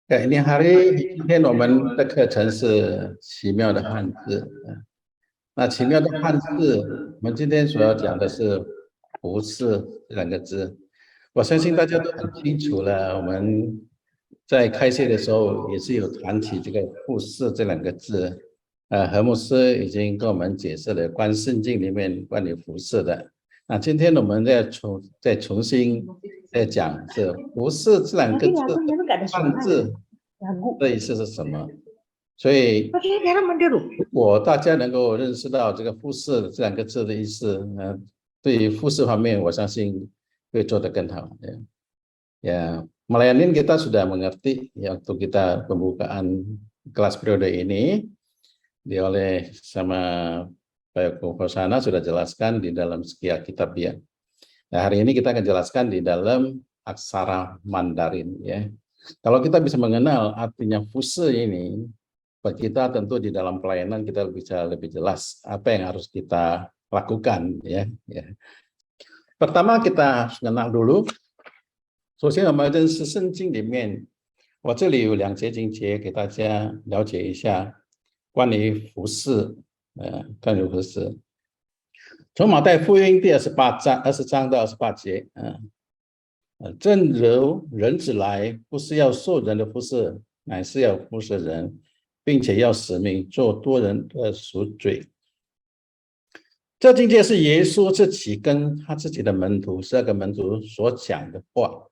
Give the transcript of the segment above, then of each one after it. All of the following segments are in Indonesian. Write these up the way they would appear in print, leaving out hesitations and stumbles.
你好，今天我们的课程是奇妙的汉字。那奇妙的汉字，我们今天所要讲的是"服饰"这两个字。我相信大家都很清楚了。我们在开学的时候也是有谈起这个"服饰"这两个字。何牧师已经跟我们解释了关圣经里面关于服饰的。那今天我们再重新再讲这"服饰"这两个 Tapi 字 lagu 的 dia tuh gak ada 汉 suara loh. 字 Lagu. 的意思是什么？所以 Pakai halaman dulu. 如果大家能够认识到这个"复试"这两个字的意思，对于复试方面，我相信会做得更好。Ya, Melayanin kita sudah mengerti ya waktu kita pembukaan kelas periode ini, oleh sama Pak Yoko Hosana sudah jelaskan di dalam sekian kitab ya. Nah, hari ini kita akan jelaskan di dalam aksara Mandarin ya. Kalau kita bisa mengenal artinya fuse ini, buat kita tentu di dalam pelayanan kita bisa lebih jelas apa yang harus kita lakukan ya. Pertama kita kenal dulu，首先我们认识圣经里面，我这里有2节经节给大家了解一下关于服饰，关于服饰。从马太福音第20章到28节，正如人子来，不是要受人的服侍，乃是要服侍人，并且要使命做多人的赎罪。这境界是耶稣自己跟他自己的门徒12个门徒所讲的话，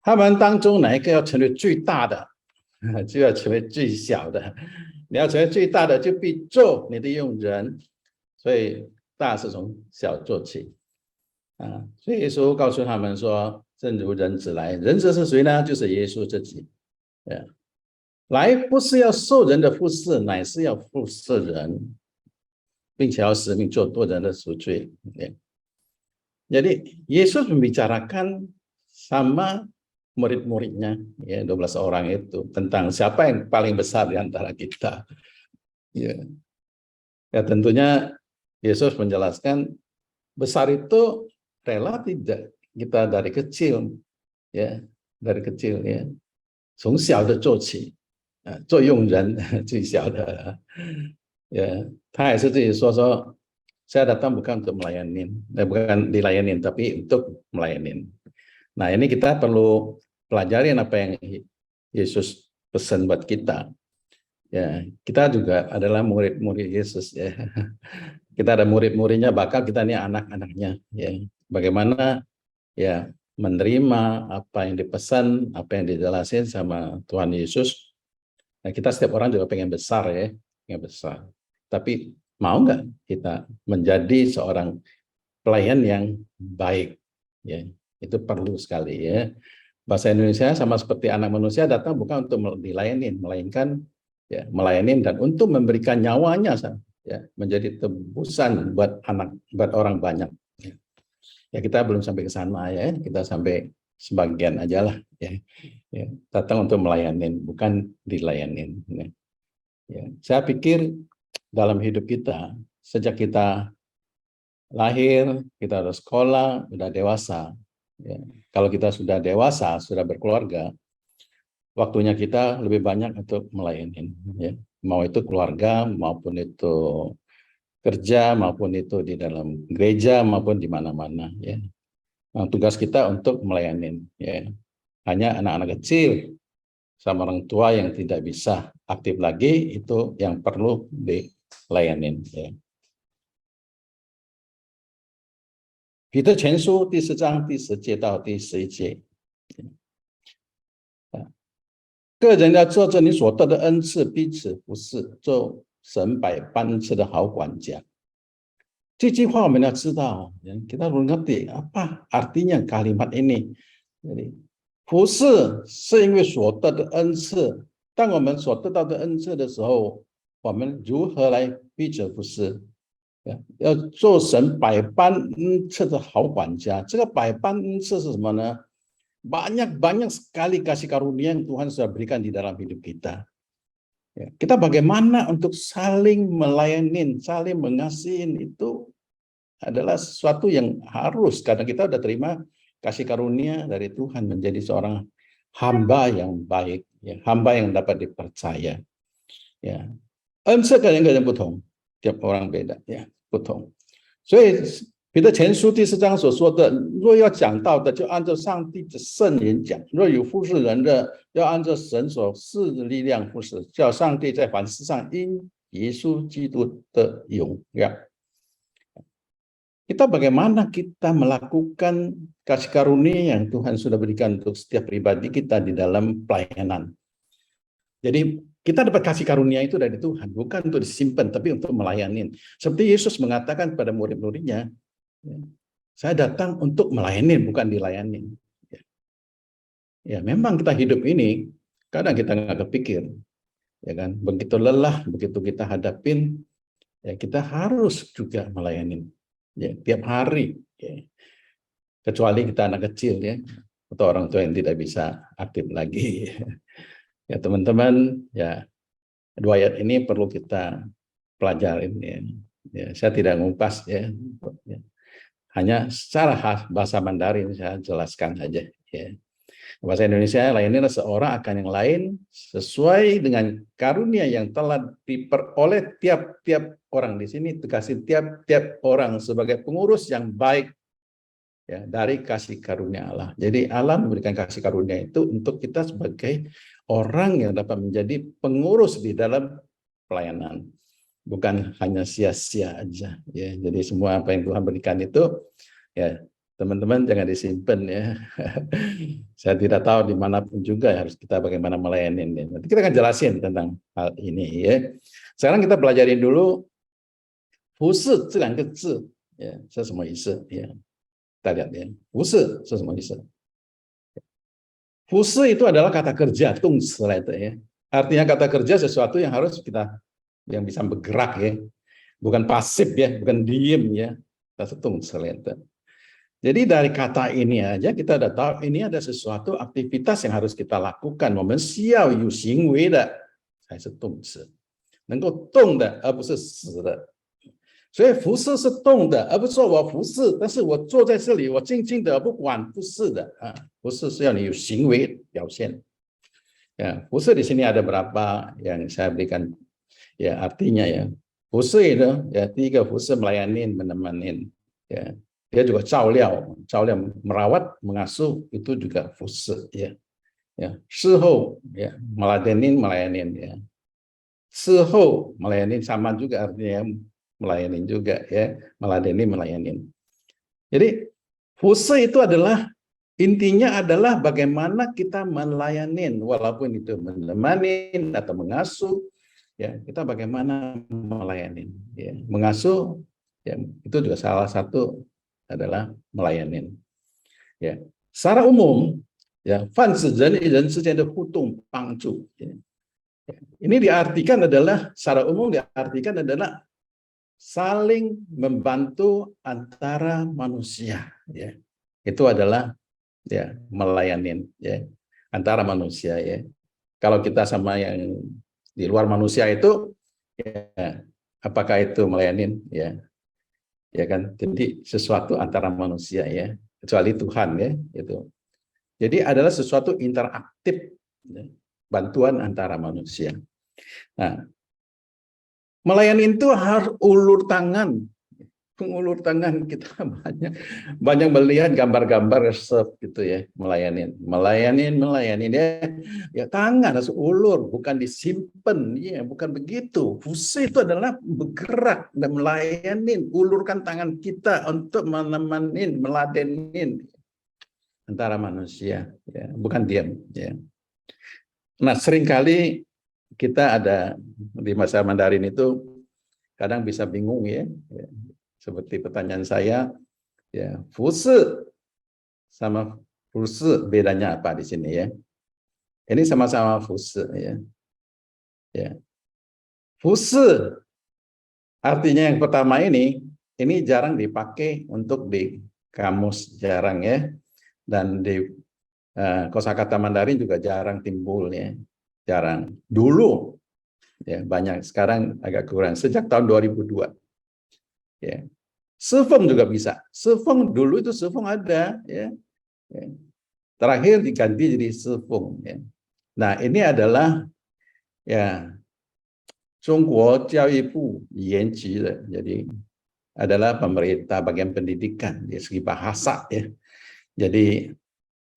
他们当中哪一个要成为最大的，就要成为最小的。你要成为最大的，就必做你的用人，所以大是从小做起。所以耶稣告诉他们说，正如人子来，人子是谁呢？就是耶稣自己。来不是要受人的服侍，乃是要服侍人，并且要使命做多人的赎罪。Jadi Yesus membicarakan sama murid-muridnya, ya 12 orang itu, tentang siapa yang paling besar di antara kita. Ya tentunya Yesus menjelaskan besar itu rela tidak kita dari kecil, ya dari kecil ya, 从小的做起，做用人最小的，他也是自己说 saya datang bukan untuk melayani, bukan dilayani, tapi untuk melayani. Nah ini kita perlu pelajarin apa yang Yesus pesan buat kita. Ya, kita juga adalah murid-murid Yesus ya. Kita ada murid-muridnya, bakal kita ini anak-anaknya ya. Bagaimana ya menerima apa yang dipesan, apa yang dijelasin sama Tuhan Yesus. Nah, kita setiap orang juga pengen besar ya, pengen besar. Tapi mau nggak kita menjadi seorang pelayan yang baik ya, itu perlu sekali ya. Bahasa Indonesia sama seperti anak manusia datang bukan untuk dilayani, melainkan ya melayani dan untuk memberikan nyawanya ya, menjadi tebusan buat orang banyak ya. Kita belum sampai ke sana ya, kita sampai sebagian aja lah ya. Datang untuk melayani, bukan dilayani ya. Saya pikir dalam hidup kita, sejak kita lahir, kita udah sekolah, udah dewasa. Ya. Kalau kita sudah dewasa, sudah berkeluarga, waktunya kita lebih banyak untuk melayani. Ya. Mau itu keluarga, maupun itu kerja, maupun itu di dalam gereja, maupun di mana-mana. Ya. Nah, tugas kita untuk melayani. Ya. Hanya anak-anak kecil sama orang tua yang tidak bisa aktif lagi, itu yang perlu dilayani. Ya. 彼得前书第4章第10节到第11节，个人要做着你所得的恩赐，彼此服侍，做神百般恩赐的好管家。这句话我们要知道，kita perlu ngerti apa artinya kalimat ini. Jadi 服侍是因为所得的恩赐，当我们所得到的恩赐的时候，我们如何来彼此服侍？要做神百般恩赐的好管家。这个百般恩赐是什么呢？banyak sekali kasih karunia yang Tuhan sudah berikan di dalam hidup kita. Kita bagaimana untuk saling melayani, saling mengasihi, itu adalah sesuatu yang harus, karena kita sudah terima kasih karunia dari Tuhan menjadi seorang hamba yang baik, ya, hamba yang dapat dipercaya. Ya, 恩赐跟人跟人不同，orang beda， ya， 不同。所以彼得前书第4章所说的，若要讲道的，就按照上帝的圣灵讲；若有服侍人的，要按照神所赐的力量服侍，叫上帝在凡事上因耶稣基督的荣耀。Kita bagaimana kita melakukan kasih karunia yang Tuhan sudah berikan untuk setiap pribadi kita di dalam pelayanan. Jadi kita dapat kasih karunia itu dari Tuhan, bukan untuk disimpan, tapi untuk melayani. Seperti Yesus mengatakan kepada murid-muridnya, saya datang untuk melayani, bukan dilayani. Ya, memang kita hidup ini, kadang kita nggak kepikir, ya kan? Begitu lelah, begitu kita hadapin, ya kita harus juga melayani. Ya, tiap hari, ya. Kecuali kita anak kecil, ya, atau orang tua yang tidak bisa aktif lagi. Ya teman-teman, ya 2 ayat ini perlu kita pelajarin, ya. Ya, saya tidak ngupas, ya. Hanya secara bahasa Mandarin saya jelaskan saja, ya. Bahasa Indonesia, layanilah seorang akan yang lain sesuai dengan karunia yang telah diperoleh tiap-tiap orang. Di sini dikasih tiap-tiap orang sebagai pengurus yang baik, ya, dari kasih karunia Allah. Jadi Allah memberikan kasih karunia itu untuk kita sebagai orang yang dapat menjadi pengurus di dalam pelayanan. Bukan hanya sia-sia aja, ya. Jadi semua apa yang Tuhan berikan itu, ya, teman-teman jangan disimpan, ya. Saya tidak tahu dimanapun juga harus kita bagaimana melayani. Nanti kita akan jelasin tentang hal ini, ya. Sekarang kita pelajarin dulu 服侍这2个字， ya, 是什么意思？ ya. Kita lihat, ya. 服侍是什么意思？ 服侍 itu adalah kata kerja, 动词来的, ya. Artinya kata kerja sesuatu yang harus kita yang bisa bergerak, ya. Bukan pasif, ya, bukan diem, ya. Itu 动词来的. Jadi dari kata ini aja kita udah tahu ini ada sesuatu aktivitas yang harus kita lakukan. 我们需要有行为的才是动词，能够动的而不是死的。所以服侍是动的，而不是说我服侍，但是我坐在这里，我静静的不管，不是的啊，服侍是要你有行为表现。Ya, 服侍 di sini ada berapa yang saya berikan, ya, artinya, ya. 服侍 itu, ya, 第一个服侍 melayani, menemani, ya. Dia juga 照料 merawat, mengasuh, itu juga 服侍, ya. Ya, 事后, ya, melayani, ya. 事后 melayani sama juga artinya melayani juga, ya, melayani. Jadi 服侍 itu adalah intinya adalah bagaimana kita melayani, walaupun itu menemani atau mengasuh, ya, kita bagaimana melayani, ya. Mengasuh, ya, itu juga salah satu adalah melayani, ya. Secara umum, ya, 凡是人与人之间的互动帮助, ya. Ini diartikan adalah secara umum diartikan adalah saling membantu antara manusia, ya. Itu adalah, ya, melayani, ya, antara manusia, ya. Kalau kita sama yang di luar manusia itu, ya, apakah itu melayani, ya? Ya kan, jadi sesuatu antara manusia, ya, kecuali Tuhan, ya, itu. Jadi adalah sesuatu interaktif, ya, bantuan antara manusia. Nah, melayani itu harus ulur tangan. Mengulur tangan kita banyak melihat gambar-gambar resep gitu, ya, melayani dia, ya, tangan harus ulur, bukan disimpan, ya, bukan begitu. Fungsi itu adalah bergerak dan melayani, ulurkan tangan kita untuk menemani, meladenin antara manusia, ya, bukan diam, ya. Nah, seringkali kita ada di masa Mandarin itu kadang bisa bingung, ya. Seperti pertanyaan saya, ya, 服侍 sama 服侍 bedanya apa di sini, ya? Ini sama-sama 服侍, ya. Ya. 服侍 artinya yang pertama ini jarang dipakai untuk di kamus, jarang, ya. Dan di kosakata Mandarin juga jarang timbul, ya. Jarang. Dulu, ya, banyak, sekarang agak kurang. Sejak tahun 2002. Ya, 侍奉 juga bisa. 侍奉 dulu itu 侍奉 ada, ya. Ya. terakhir diganti jadi sifeng. Ya. Nah, ini adalah ya Zhongguo Jiaoyibu Yanji, jadi adalah pemerintah bagian pendidikan dari segi bahasa ya. Jadi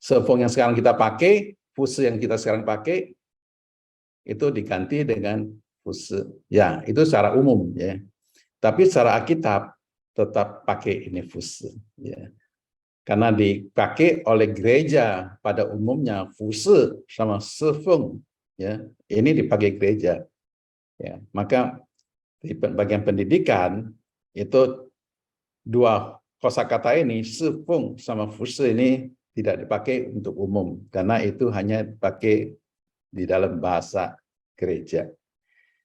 sifeng yang sekarang kita pakai, fuse yang kita sekarang pakai itu diganti dengan fuse. Ya, itu secara umum ya. Tapi secara Alkitab tetap pakai ini fuse ya. Karena dipakai oleh gereja pada umumnya fuse sama sifeng ya. Ini dipakai gereja. Ya, maka di bagian pendidikan itu dua kosakata ini sifeng sama fuse ini tidak dipakai untuk umum karena itu hanya dipakai di dalam bahasa gereja.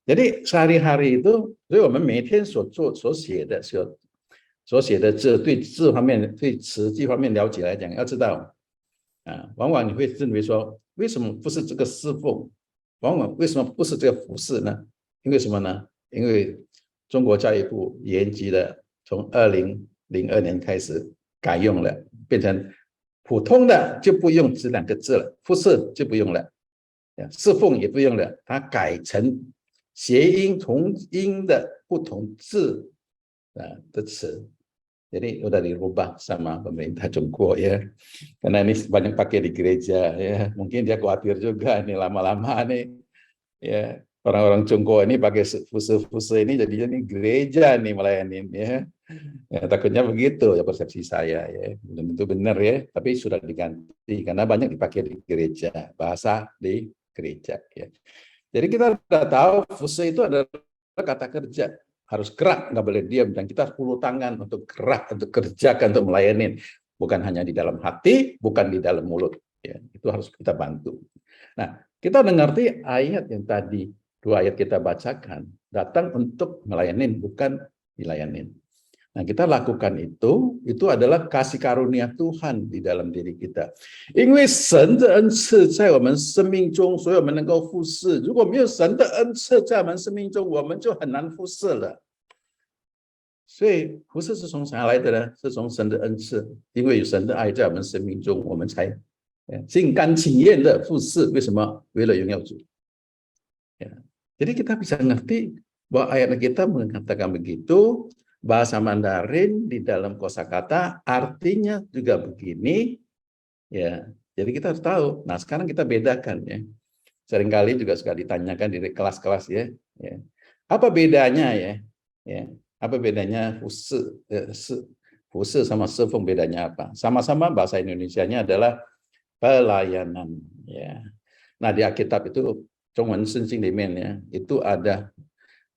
Jadi sehari-hari itu, 所以我们每天所写的字，对字方面、对词句方面了解来讲，要知道往往你会认为说，为什么不是这个侍奉？往往为什么不是这个服饰呢？因为什么呢？因为中国教育部延期的，从2002年开始改用了，变成普通的就不用这两个字了，服饰就不用了，侍奉也不用了，它改成谐音同音的不同字的词. Jadi udah dirubah sama pemerintah Jongguo ya, karena ini banyak pakai di gereja ya, mungkin dia khawatir juga nih lama-lama nih ya orang-orang Jongguo ini pakai fuse ini jadinya nih gereja nih melayanin ya. Ya takutnya begitu ya persepsi saya ya, belum tentu benar ya, tapi sudah diganti karena banyak dipakai di gereja, bahasa di gereja ya. Jadi kita sudah tahu fuse itu adalah kata kerja. Harus gerak, nggak boleh diam, dan kita perlu tangan untuk gerak, untuk kerjakan, untuk melayani, bukan hanya di dalam hati, bukan di dalam mulut. Ya, itu harus kita bantu. Nah, kita udah ngerti ayat yang tadi, 2 ayat kita bacakan, datang untuk melayani, bukan dilayani. Nah, kita lakukan itu adalah kasih karunia Tuhan di dalam diri kita. 因为神的恩赐在我们生命中，所以我们能够服侍。如果没有神的恩赐在我们生命中，我们就很难服侍了。所以服侍是从哪来的呢？是从神的恩赐，因为有神的爱在我们生命中，我们才心甘情愿的服侍。为什么？为了荣耀主。Jadi kita bisa ngerti bahwa ayat kita mengatakan begitu. Bahasa Mandarin di dalam kosakata artinya juga begini ya. Jadi kita harus tahu. Nah, sekarang kita bedakan ya. Seringkali juga suka ditanyakan di kelas-kelas ya. Apa bedanya ya? Apa bedanya fuse sama sifeng, bedanya apa? Sama-sama bahasa Indonesianya adalah pelayanan ya. Nah, di Alkitab itu Zhongwen Shengxing Limen ya, itu ada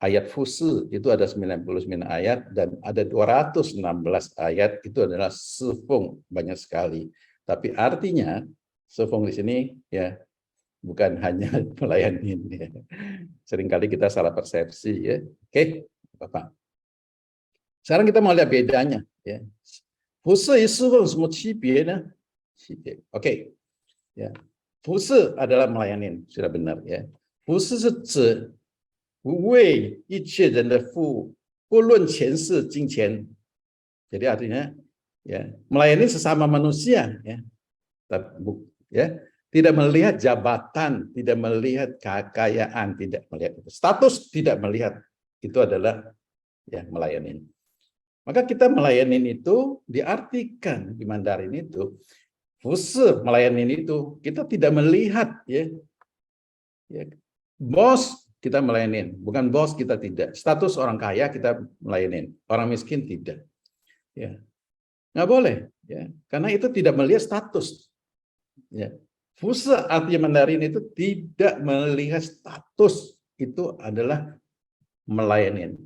ayat fuse itu ada 99 ayat dan ada 216 ayat itu adalah sifeng, banyak sekali. Tapi artinya sifeng di sini ya bukan hanya melayani ya. Seringkali kita salah persepsi ya. Oke, Bapak. Sekarang kita mau lihat bedanya ya. Fuse与侍奉什么区别呢？区别. Oke. Ya. Fuse adalah melayani, sudah benar ya. Fuse 是指为一切人的父，不论前世金钱. Jadi artinya ya, melayani sesama manusia ya. Tidak melihat jabatan, tidak melihat kekayaan, tidak melihat status, tidak melihat, itu adalah ya melayani. Maka kita melayani itu diartikan di Mandarin itu fuse melayani itu kita tidak melihat ya. Bos kita melayani, bukan bos kita tidak. Status orang kaya kita melayani, orang miskin tidak. Ya, nggak boleh, ya, karena itu tidak melihat status. Ya, fuse artinya Mandarin itu tidak melihat status, itu adalah melayani.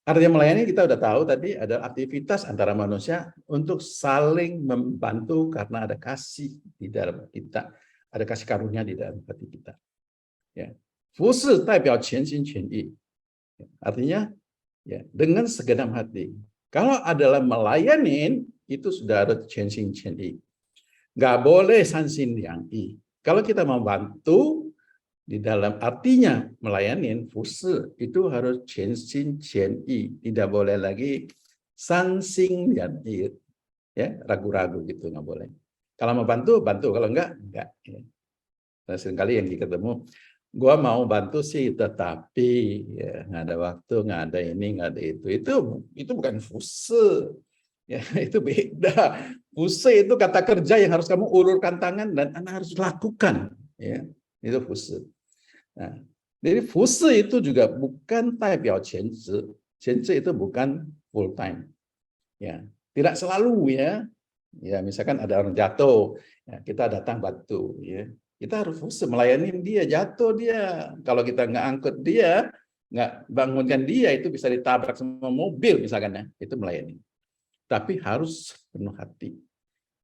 Artinya melayani kita udah tahu tadi ada aktivitas antara manusia untuk saling membantu karena ada kasih di dalam kita, ada kasih karunia di dalam hati kita. Ya. 服侍代表全心全意, artinya ya dengan segenap hati. Kalau adalah melayani itu sudah ada 全心全意, nggak boleh 三心两意. Kalau kita mau bantu di dalam artinya melayani, 服侍 itu harus 全心全意, tidak boleh lagi 三心两意, ya ragu-ragu gitu, nggak boleh. Kalau mau bantu, bantu. Kalau enggak. Ya. Nah, seringkali yang ketemu, gua mau bantu sih, tetapi ya, nggak ada waktu, nggak ada ini, nggak ada itu. Itu bukan fuse. Ya, itu beda. Fuse itu kata kerja yang harus kamu ulurkan tangan dan Anda harus lakukan. Ya, itu fuse. Nah, jadi fuse itu juga bukan type qianzi. Qianzi itu bukan full time. Ya, tidak selalu ya. Ya, misalkan ada orang jatuh, ya, kita datang bantu. Ya, kita harus fuse melayani dia, jatuh dia. Kalau kita nggak angkut dia, nggak bangunkan dia, itu bisa ditabrak sama mobil misalkan ya. Itu melayani. Tapi harus penuh hati.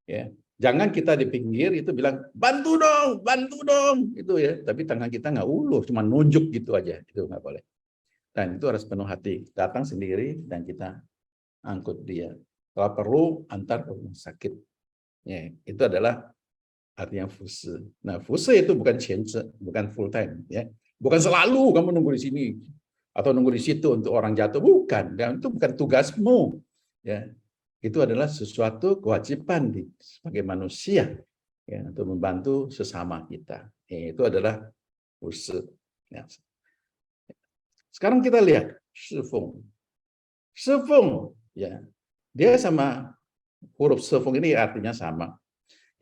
Ya, jangan kita di pinggir itu bilang bantu dong, itu ya. Tapi tangan kita nggak uluh, cuma nunjuk gitu aja, itu nggak boleh. Dan itu harus penuh hati, datang sendiri dan kita angkut dia. Kalau perlu antar ke rumah sakit. Ya, itu adalah artinya fuse. Nah, fuse itu bukan qianzi, bukan full time. Ya, bukan selalu kamu nunggu di sini atau nunggu di situ untuk orang jatuh, bukan. Dan itu bukan tugasmu. Ya, itu adalah sesuatu kewajiban sebagai manusia ya, untuk membantu sesama kita. Itu adalah fuse. Ya. Sekarang kita lihat shifeng. Shifeng, ya, dia sama huruf shifeng ini artinya sama.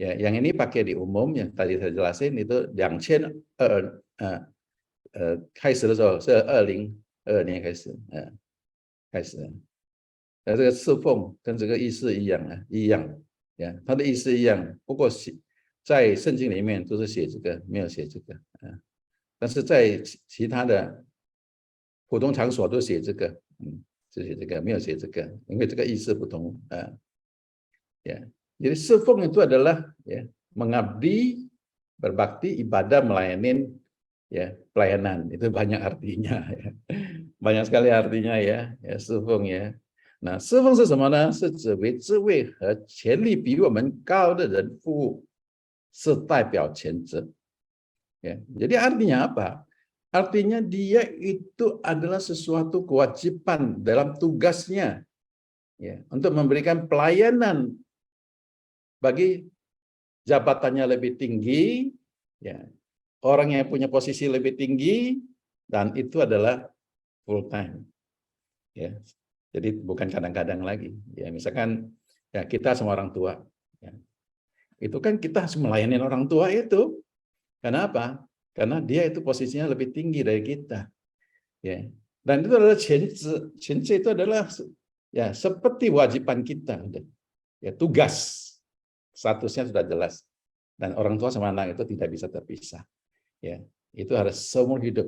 Ya, yang ini pakai di umum, yang tadi saya jelasin itu 开始的时候是2022年开始，这个侍奉跟这个意思一样啊，一样，呀，它的意思一样，不过在圣经里面都是写这个，没有写这个，但是在其他的普通场所都写这个，就写这个，没有写这个，因为这个意思不同，ya. Jadi sifeng itu adalah ya, mengabdi, berbakti, ibadah, melayanin, ya, pelayanan. Itu banyak artinya. Ya. Banyak sekali artinya ya, ya sifeng ya. 那侍奉是什么呢？是指为智慧和权力比我们高的人服务，是代表前者。Ya, jadi artinya apa? Artinya dia itu adalah sesuatu kewajiban dalam tugasnya ya, untuk memberikan pelayanan bagi jabatannya lebih tinggi, ya, orang yang punya posisi lebih tinggi, dan itu adalah full time. Ya, jadi bukan kadang-kadang lagi. Ya, misalkan ya kita sama orang tua, ya, itu kan kita harus melayani orang tua itu. Kenapa? Karena dia itu posisinya lebih tinggi dari kita. Ya, dan itu adalah qianzi itu adalah ya seperti wajiban kita, ya tugas. Statusnya sudah jelas dan orang tua sama anak itu tidak bisa terpisah ya, itu harus seumur hidup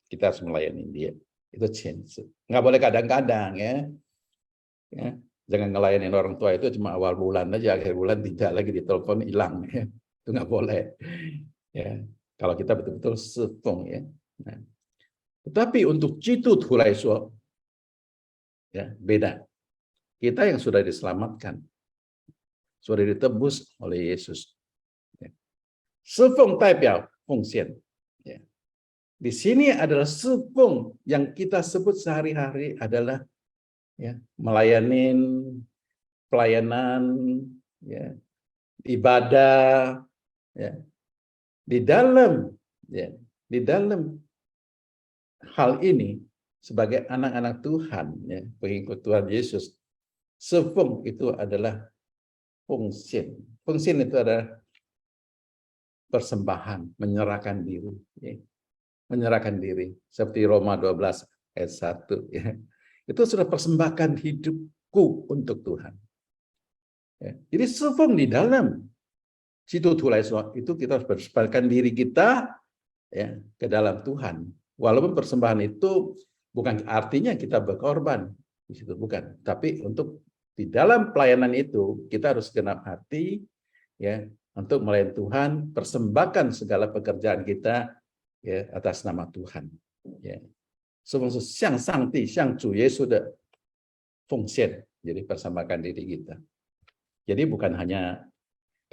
kita harus melayani dia, itu qianzi. Nggak boleh kadang-kadang ya, jangan ngelayanin orang tua itu cuma awal bulan aja, akhir bulan tidak lagi, ditelepon hilang ya. Itu nggak boleh ya, kalau kita betul-betul sifeng ya. Nah, tetapi untuk jitu tulai suo ya beda, kita yang sudah diselamatkan, sudah ditebus oleh Yesus. Sifeng代表奉献. Di sini adalah sifeng yang kita sebut sehari-hari adalah ya, melayani, pelayanan, ya, ibadah. Ya. Di dalam hal ini sebagai anak-anak Tuhan, ya, pengikut Tuhan Yesus, sifeng itu adalah fungsian. Fungsian itu adalah persembahan, menyerahkan diri. Ya. Menyerahkan diri. Seperti Roma 12 ayat 1. Ya. Itu sudah persembahkan hidupku untuk Tuhan. Ya. Jadi sifeng di dalam jitu tulai suo itu kita harus persembahkan diri kita ya, ke dalam Tuhan. Walaupun persembahan itu bukan artinya kita berkorban. Di situ bukan. Tapi untuk di dalam pelayanan itu kita harus genap hati ya untuk melayani Tuhan, persembahkan segala pekerjaan kita ya atas nama Tuhan. Ya. Semua向上帝、向主耶稣的奉献, jadi persembahkan diri kita. Jadi bukan hanya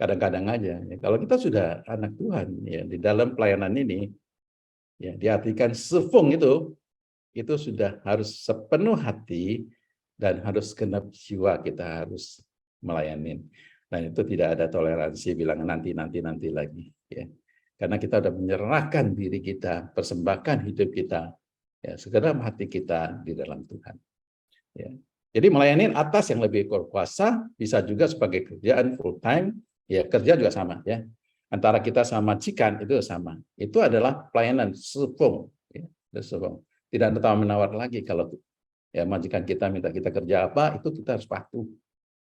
kadang-kadang aja. Ya. Kalau kita sudah anak Tuhan ya di dalam pelayanan ini ya diartikan sifeng itu sudah harus sepenuh hati dan harus genap jiwa kita harus melayani. Dan itu tidak ada toleransi bilang nanti lagi. Ya. Karena kita sudah menyerahkan diri kita, persembahkan hidup kita, ya, segenap hati kita di dalam Tuhan. Ya. Jadi melayani atas yang lebih berkuasa, bisa juga sebagai kerjaan full time, ya kerja juga sama, ya. Antara kita sama majikan itu sama. Itu adalah pelayanan servung, ya, servung. Tidak ada tawar menawar lagi kalau ya majikan kita minta kita kerja apa, itu kita harus patuh.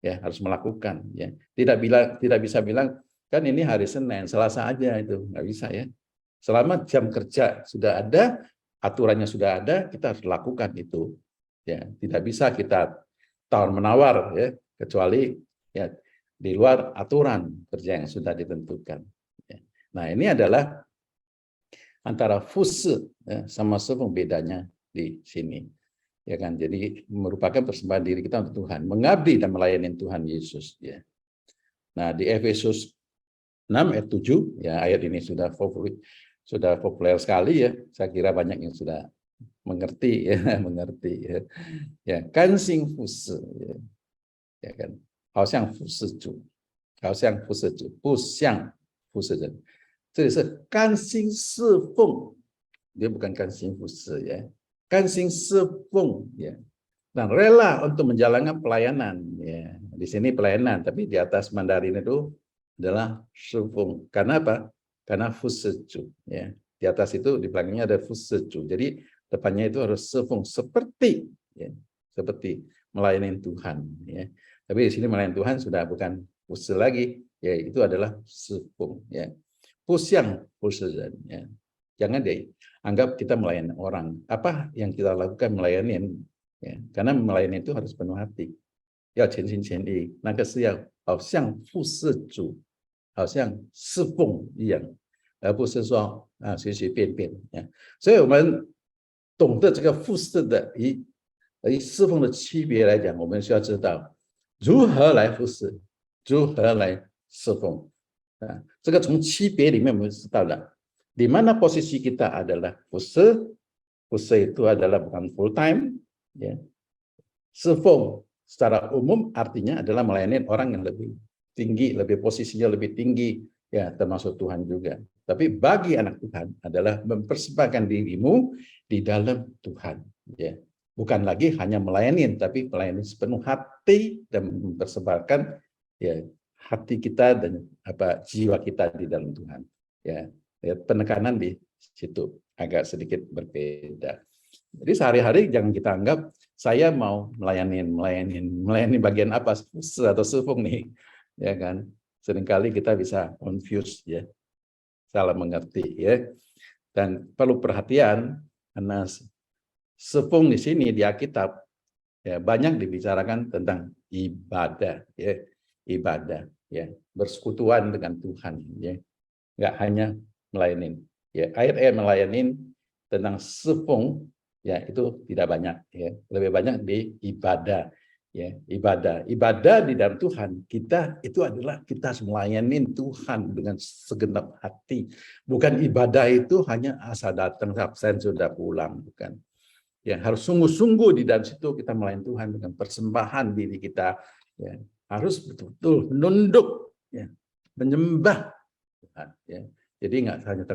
Ya, harus melakukan, ya. Tidak bisa bilang kan ini hari Senin, Selasa aja, itu nggak bisa, ya. Selama jam kerja sudah ada, aturannya sudah ada, kita harus lakukan itu. Ya, tidak bisa kita tawar menawar, ya, kecuali ya di luar aturan kerja yang sudah ditentukan. Ya. Nah, ini adalah antara fuse, ya, sama servung bedanya di sini. Ya kan, jadi merupakan persembahan diri kita untuk Tuhan, mengabdi dan melayani Tuhan Yesus, ya. Nah, di Efesus 6 ayat 7, ya, ayat ini sudah populer sekali, ya. Saya kira banyak yang sudah mengerti, ya, mengerti, ya. Ya, 甘心服侍, ya kan, 好像服侍主，好像服侍主，不像服侍人。这里是甘心侍奉，dia bukan 甘心服侍, ya. 甘心servung, ya. Dan rela untuk menjalankan pelayanan, ya. Di sini pelayanan, tapi di atas Mandarin itu adalah servung. Karena apa? Karena fuseju, ya. Di atas itu di belakangnya ada fuseju. Jadi depannya itu harus servung, seperti, ya, seperti melayani Tuhan, ya. Tapi di sini melayani Tuhan sudah bukan fuse lagi, ya, itu adalah servung, ya. Pusyang fusejan, ya. Jangan dianggap kita melayani orang. Apa yang kita lakukan melayani, ya. Karena melayani itu harus penuh hati. Ya, 全心全意，那个是要好像服侍主，好像侍奉一样，而不是说随随便便，呀。所以我们懂得这个服侍的与侍奉的区别来讲，我们需要知道如何来服侍，如何来侍奉。这个从区别里面我们知道了。Di mana posisi kita adalah fuse itu adalah bukan full time, ya. Servung secara umum artinya adalah melayani orang yang lebih tinggi, lebih posisinya lebih tinggi, ya, termasuk Tuhan juga. Tapi bagi anak Tuhan adalah mempersembahkan dirimu di dalam Tuhan, ya. Bukan lagi hanya melayani, tapi melayani sepenuh hati dan mempersembahkan, ya, hati kita dan jiwa kita di dalam Tuhan, ya. Penekanan di situ agak sedikit berbeda. Jadi sehari-hari jangan kita anggap saya mau melayani bagian apa atau servung nih, ya kan? Seringkali kita bisa confuse, ya, salah mengerti, ya. Dan perlu perhatian karena servung di sini di Alkitab, ya, banyak dibicarakan tentang ibadah, ya, ibadah, ya, bersekutuan dengan Tuhan, ya, nggak hanya melayani, ya. Ayat-ayat melayani tentang servung, ya, itu tidak banyak, ya. Lebih banyak di ibadah, ya, ibadah di dalam Tuhan kita itu adalah kita melayani Tuhan dengan segenap hati. Bukan ibadah itu hanya asal datang absen sudah pulang, bukan. Ya, harus sungguh-sungguh di dalam situ kita melayani Tuhan dengan persembahan diri kita, ya. Harus betul-betul menunduk, ya, menyembah Tuhan, ya. Jadi nggak hanya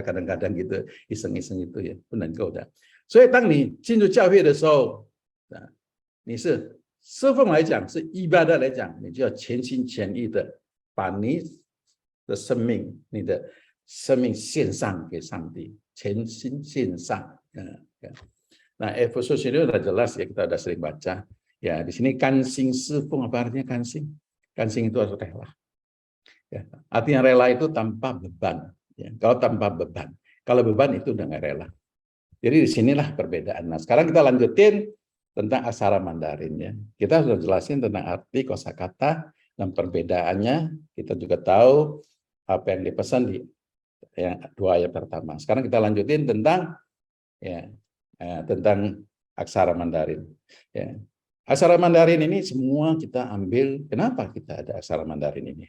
kadang-kadang gitu iseng-iseng itu, ya, 不能够的。所以当你进入教会的时候，你是侍奉来讲，是ibadah来讲，你就要全心全意的把你的生命献上给上帝，全心献上。Nah, Efesus ini sudah jelas, ya, kita sudah sering baca. Ya, di sini kansing servung, apa artinya kansing? Kansing itu harus rela. Ya, artinya rela itu tanpa beban, ya. Kalau tanpa beban, kalau beban itu udah nggak rela. Jadi disinilah perbedaan. Nah, sekarang kita lanjutin tentang aksara Mandarin, ya. Kita sudah jelasin tentang arti kosakata dan perbedaannya. Kita juga tahu apa yang dipesan di yang 2 ayat pertama. Sekarang kita lanjutin tentang, ya, tentang aksara Mandarin, ya. Aksara Mandarin ini semua kita ambil. Kenapa kita ada aksara Mandarin ini?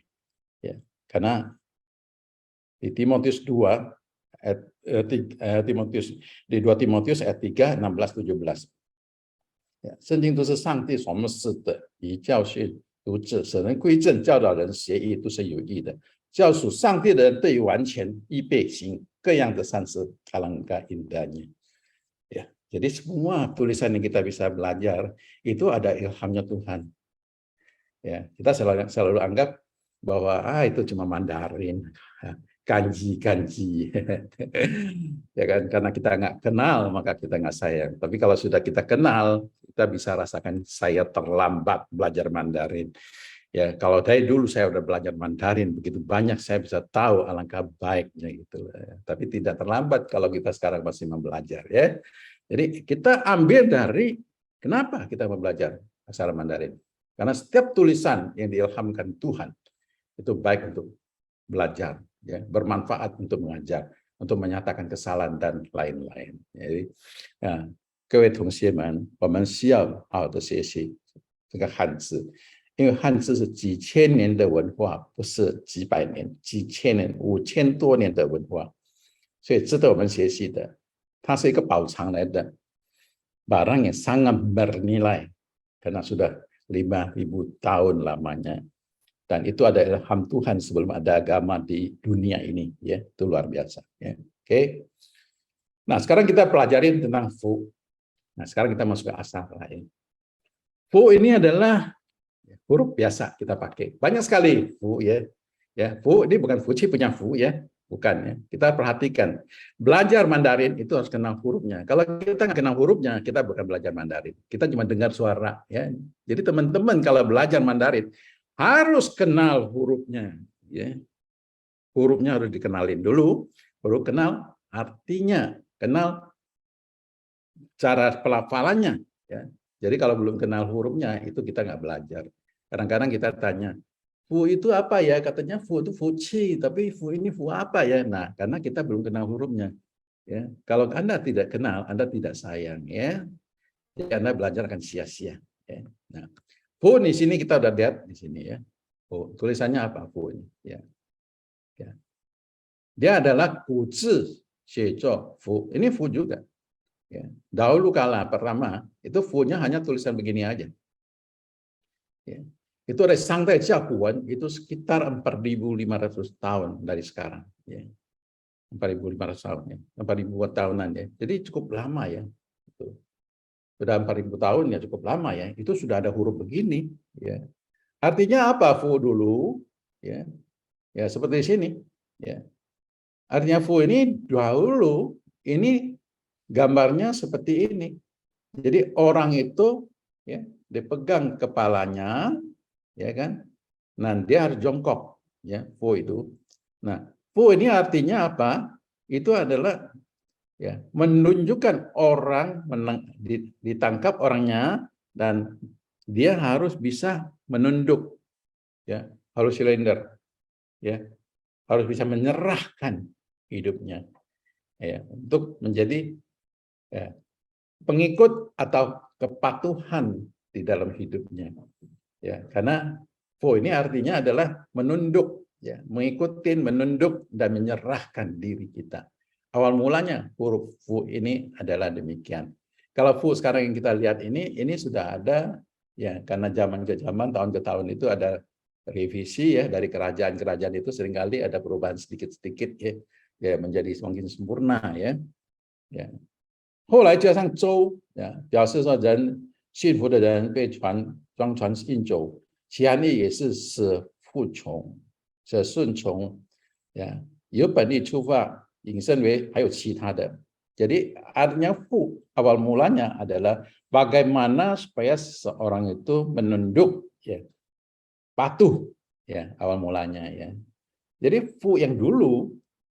Ya, karena di Timotius 2 di 2 Timotius ayat 3, 16, 17. 圣经都是上帝所默示的，以教训读治，使人归正，教导人学义，都是有益的。教属上帝的人对于完全预备行各样的善事, alangkah indahnya. Ya, jadi semua tulisan yang kita bisa belajar itu ada ilhamnya Tuhan. Ya, kita selalu anggap bahwa itu cuma Mandarin, kanji. Ya kan, karena kita nggak kenal maka kita nggak sayang. Tapi kalau sudah kita kenal, kita bisa rasakan saya terlambat belajar Mandarin. Ya, kalau dari dulu saya udah belajar Mandarin begitu banyak, saya bisa tahu alangkah baiknya gitu. Tapi tidak terlambat kalau kita sekarang masih mau belajar, ya. Jadi kita ambil dari kenapa kita mau belajar bahasa Mandarin? Karena setiap tulisan yang diilhamkan Tuhan itu baik untuk belajar, ya, bermanfaat untuk mengajar, untuk menyatakan kesalahan dan lain-lain. Jadi, 各位同学们，我们需要好好的学习这个汉字，因为汉字是几千年的文化，不是几百年、几千年、5000多年的文化，所以值得我们学习的。它是一个宝藏来的，barang yang sangat bernilai karena sudah 5000 tahun lamanya. Dan itu ada ilham Tuhan sebelum ada agama di dunia ini, ya, itu luar biasa. Ya. Oke. Nah, sekarang kita pelajarin tentang fu. Nah, sekarang kita masuk ke asal lain. Fu ini adalah huruf biasa kita pakai. Banyak sekali fu, ya. Ya, fu ini bukan Fuci punya fu, ya. Bukan, ya. Kita perhatikan. Belajar Mandarin itu harus kenal hurufnya. Kalau kita nggak kenal hurufnya, kita bukan belajar Mandarin. Kita cuma dengar suara, ya. Jadi teman-teman kalau belajar Mandarin harus kenal hurufnya, ya. Hurufnya harus dikenalin dulu, baru kenal artinya, kenal cara pelafalannya, ya. Jadi kalau belum kenal hurufnya itu kita nggak belajar. Kadang-kadang kita tanya, fu itu apa ya? Katanya fu itu fuci, tapi fu ini fu apa ya? Nah, karena kita belum kenal hurufnya, ya. Kalau Anda tidak kenal, Anda tidak sayang, ya. Jadi Anda belajar akan sia-sia, ya. Nah, fu di sini kita udah lihat di sini, ya. Fu tulisannya apa fu ini? Ya. Ya. Dia adalah kuzi xie fu. Ini fu juga. Ya. Dahulu kala pertama itu fu-nya hanya tulisan begini aja. Ya. Itu ada Sangtai Jiahuan itu sekitar 4.500 tahun dari sekarang. Ya. 4.500 tahun, ya. 4.000 tahunan, ya. Jadi cukup lama, ya. Sudah 4.000 tahun, ya, cukup lama, ya. Itu sudah ada huruf begini, ya. Artinya apa fu dulu? Ya. Ya, seperti di sini, ya. Artinya fu ini dahulu ini gambarnya seperti ini. Jadi orang itu, ya, dipegang kepalanya, ya kan? Nah, dia harus jongkok, ya, fu itu. Nah, fu ini artinya apa? Itu adalah, ya, menunjukkan orang ditangkap orangnya dan dia harus bisa menunduk, ya, harus silinder, ya, harus bisa menyerahkan hidupnya, ya, untuk menjadi, ya, pengikut atau kepatuhan di dalam hidupnya, ya, karena fu ini artinya adalah menunduk, ya, mengikuti, menunduk dan menyerahkan diri kita. Awal mulanya huruf fu ini adalah demikian. Kalau fu sekarang yang kita lihat ini sudah ada, ya, karena zaman ke zaman, tahun ke tahun itu ada revisi, ya, dari kerajaan-kerajaan itu seringkali ada perubahan sedikit-sedikit, ya. Ya, menjadi semakin sempurna, ya. Ya. 后来加上周，表示说人幸福的人被装船运走，其含义也是使服从、使顺从，ya, 由本意出发，引申为还有其他的。Jadi artinya fu awal mulanya adalah bagaimana supaya seorang itu menunduk, ya, patuh, ya, awal mulanya, ya. Jadi fu yang dulu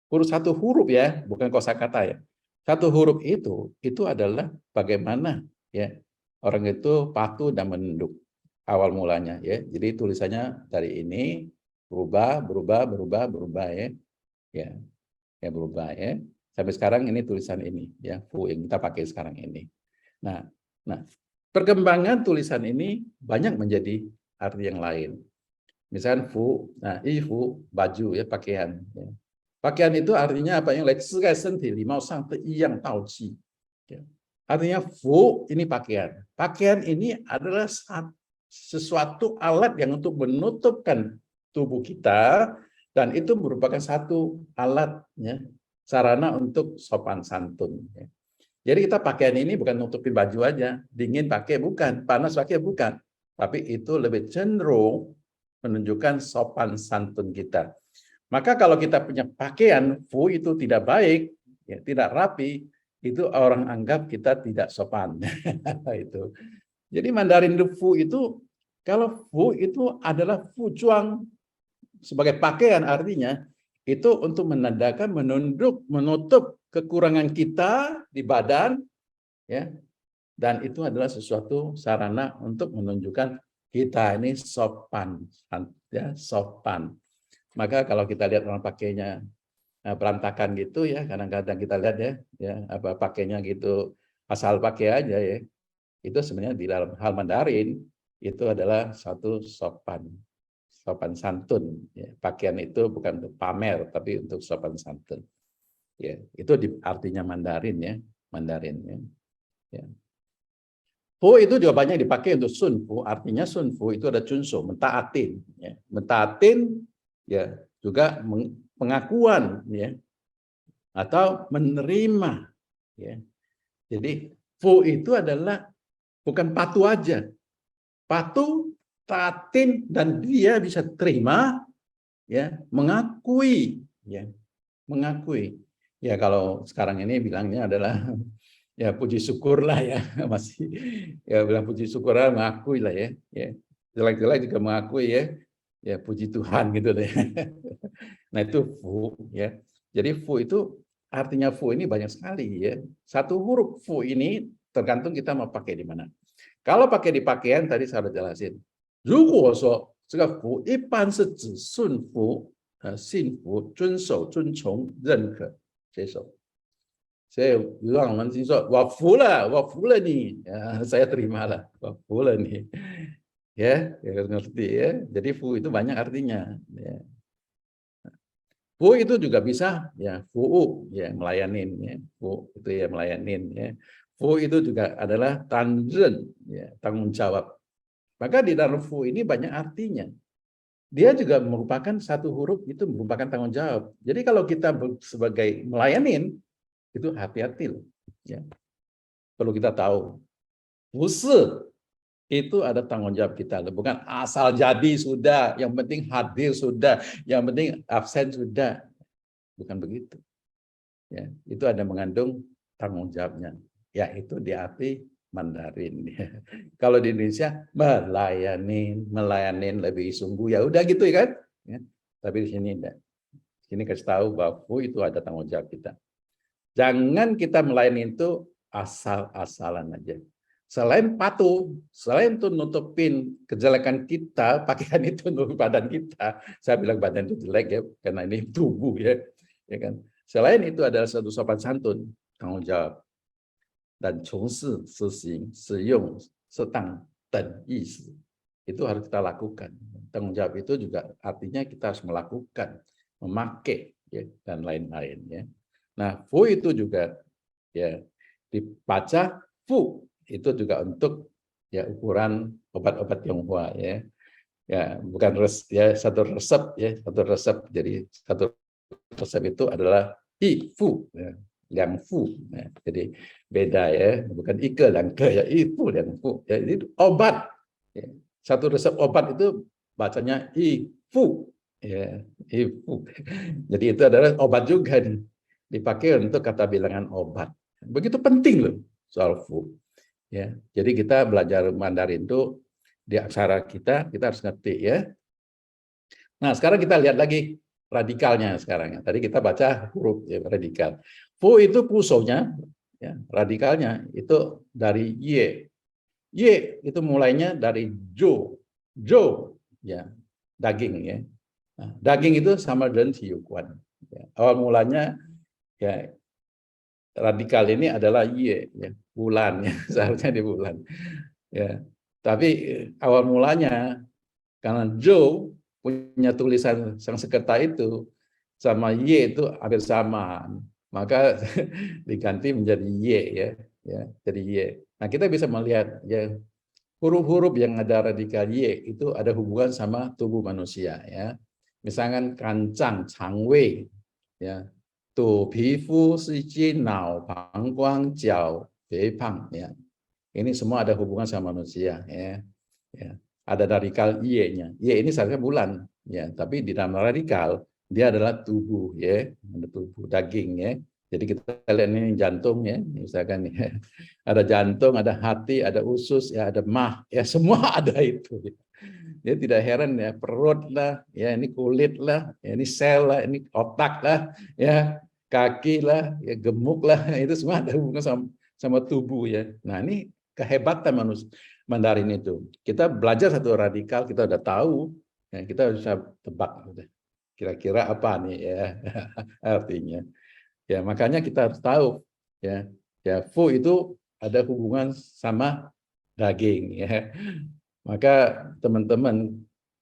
huruf satu huruf, ya, bukan kosakata, ya. Satu huruf itu adalah bagaimana, ya, orang itu patuh dan menunduk awal mulanya, ya. Jadi tulisannya dari ini berubah, ya. Ya, berubah, ya. Sampai sekarang ini tulisan ini, ya, fu yang kita pakai sekarang ini. Nah, perkembangan tulisan ini banyak menjadi arti yang lain. Misalkan fu, nah, fu baju, ya, pakaian, ya. Pakaian itu artinya apa? Yang lai senti limau sang yang taoji. Artinya fu ini pakaian. Pakaian ini adalah sesuatu alat yang untuk menutupkan tubuh kita, dan itu merupakan satu alat, ya, sarana untuk sopan santun. Ya. Jadi kita pakaian ini bukan nutupin baju aja, dingin pakai bukan, panas pakai bukan, tapi itu lebih cenderung menunjukkan sopan santun kita. Maka kalau kita punya pakaian fu itu tidak baik, ya, tidak rapi, itu orang anggap kita tidak sopan. Itu. Jadi Mandarin fu itu, kalau fu itu adalah fu cuang sebagai pakaian, artinya itu untuk menandakan menutup kekurangan kita di badan, ya, dan itu adalah sesuatu sarana untuk menunjukkan kita ini sopan, ya, sopan. Maka kalau kita lihat orang pakainya berantakan gitu, ya, kadang-kadang kita lihat, ya apa pakainya gitu asal pakai aja, ya, itu sebenarnya di dalam hal Mandarin itu adalah satu sopan santun. Ya. Pakaian itu bukan untuk pamer, tapi untuk sopan santun. Ya, itu artinya Mandarin, ya, Mandarin. Ya. Ya. Fu itu juga banyak dipakai untuk sun fu. Artinya sun fu itu ada chunso, mentaatin. Ya. Mentaatin, ya, juga pengakuan, ya, atau menerima. Ya. Jadi fu itu adalah bukan patuh aja. Patuh, taatin, dan dia bisa terima, ya, mengakui, ya, mengakui. Ya kalau sekarang ini bilangnya adalah ya puji syukurlah, ya, masih ya bilang puji syukurlah, mengakui lah, ya, ya. Jelek-jelek juga mengakui, ya, ya puji Tuhan gitu deh. Nah itu fu, ya. Jadi fu itu artinya fu ini banyak sekali, ya. Satu huruf fu ini tergantung kita mau pakai di mana. Kalau pakai di pakaian tadi saya sudah jelasin. 如果说这个服一般是指顺服、信服、遵守、遵从、认可、接受。所以让我们听说我服了，我服了你, ya, saya terimalah, 我服了你, ya, ngerti, ya. Jadi fu itu banyak artinya. Ya. Fu itu juga bisa, ya, fu, ya, melayanin, ya, fu itu ya melayanin, ya. Fu itu juga adalah tanzhen, ya, tanggung jawab. Maka di dalam fu ini banyak artinya. Dia juga merupakan satu huruf itu merupakan tanggung jawab. Jadi kalau kita sebagai melayanin, itu hati-hati loh. Ya. Perlu kita tahu. Wusi itu ada tanggung jawab kita. Bukan asal jadi sudah, yang penting hadir sudah, yang penting absen sudah. Bukan begitu. Ya, itu ada mengandung tanggung jawabnya. Yaitu di arti Mandarin. Kalau di Indonesia melayanin lebih sungguh, ya udah gitu, ya kan? Ya. Tapi di sini enggak. Sini kasih tahu bahwa itu ada tanggung jawab kita. Jangan kita melayani itu asal-asalan aja. Selain patuh, selain itu nutupin kejelekan kita, pakaian itu nutupin badan kita. Saya bilang badan itu jelek, ya, karena ini tubuh, ya, ya kan. Selain itu adalah satu sopan santun, tanggung jawab. Dan 从事实行使用适当等意思itu harus kita lakukan. Tanggung jawab itu juga artinya kita harus melakukan, memakai, ya, dan lain-lain, ya. Nah, fu itu juga, ya, dibaca fu itu juga untuk, ya, ukuran obat-obat Tionghoa, ya. Ya, bukan satu resep, ya, satu resep. Jadi satu resep itu adalah i fu, ya. Liang fu, ya. Jadi beda, ya, bukan ike dan ke, ya, ifu dan fu, ya, itu obat, ya. Satu resep obat itu bacanya ifu, ya, ifu. Jadi itu adalah obat juga nih, dipakai untuk kata bilangan obat. Begitu penting loh soal fu, ya. Jadi kita belajar Mandarin itu di aksara kita harus ngerti, ya. Nah sekarang kita lihat lagi radikalnya sekarang, ya. Tadi kita baca huruf, ya, radikal. Fu itu pusonya, ya, radikalnya itu dari ye. Ye itu mulainya dari jo. Jo, ya, daging, ya. Nah, daging itu sama dengan tiukuan. Ya. Awal mulanya, ya, radikal ini adalah ye, ya, bulan, ya, seharusnya di bulan. Ya. Tapi awal mulanya karena jo punya tulisan Sanskerta itu sama Y itu hampir sama, maka diganti menjadi Y, ya, ya, jadi Y. Nah kita bisa melihat, ya, huruf-huruf yang ada radikal Y itu ada hubungan sama tubuh manusia ya. Misalkan kancang, changwei, ya, tu pifu, sijin, nao, pangguang, jiao, beipang, ya. Ini semua ada hubungan sama manusia ya. Ya. Ada radikal Y-nya. Y ini seharusnya bulan, ya, tapi di dalam radikal dia adalah tubuh ya, ada tubuh daging ya. Jadi kita lihat ini jantung ya, misalkan ya. Ada jantung, ada hati, ada usus, ya, ada mah, ya semua ada itu. Ya tidak heran ya, perut lah, ya ini kulit lah, ya ini sel lah, ini otak lah, ya kaki lah, ya gemuk lah, itu semua ada hubungan sama tubuh ya. Nah ini kehebatan manusia Mandarin itu. Kita belajar satu radikal, kita udah tahu, ya, kita bisa tebak kira-kira apa nih ya artinya. Ya makanya kita harus tahu ya, ya fu itu ada hubungan sama daging ya. Maka teman-teman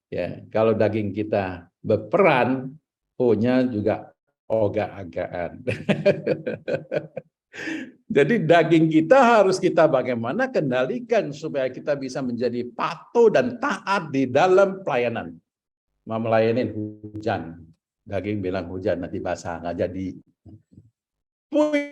ya kalau daging kita berperan, fu-nya juga ogah-agahan. Jadi daging kita harus kita bagaimana kendalikan supaya kita bisa menjadi patuh dan taat di dalam pelayanan. Mau melayani hujan, daging bilang hujan nanti basah nggak jadi.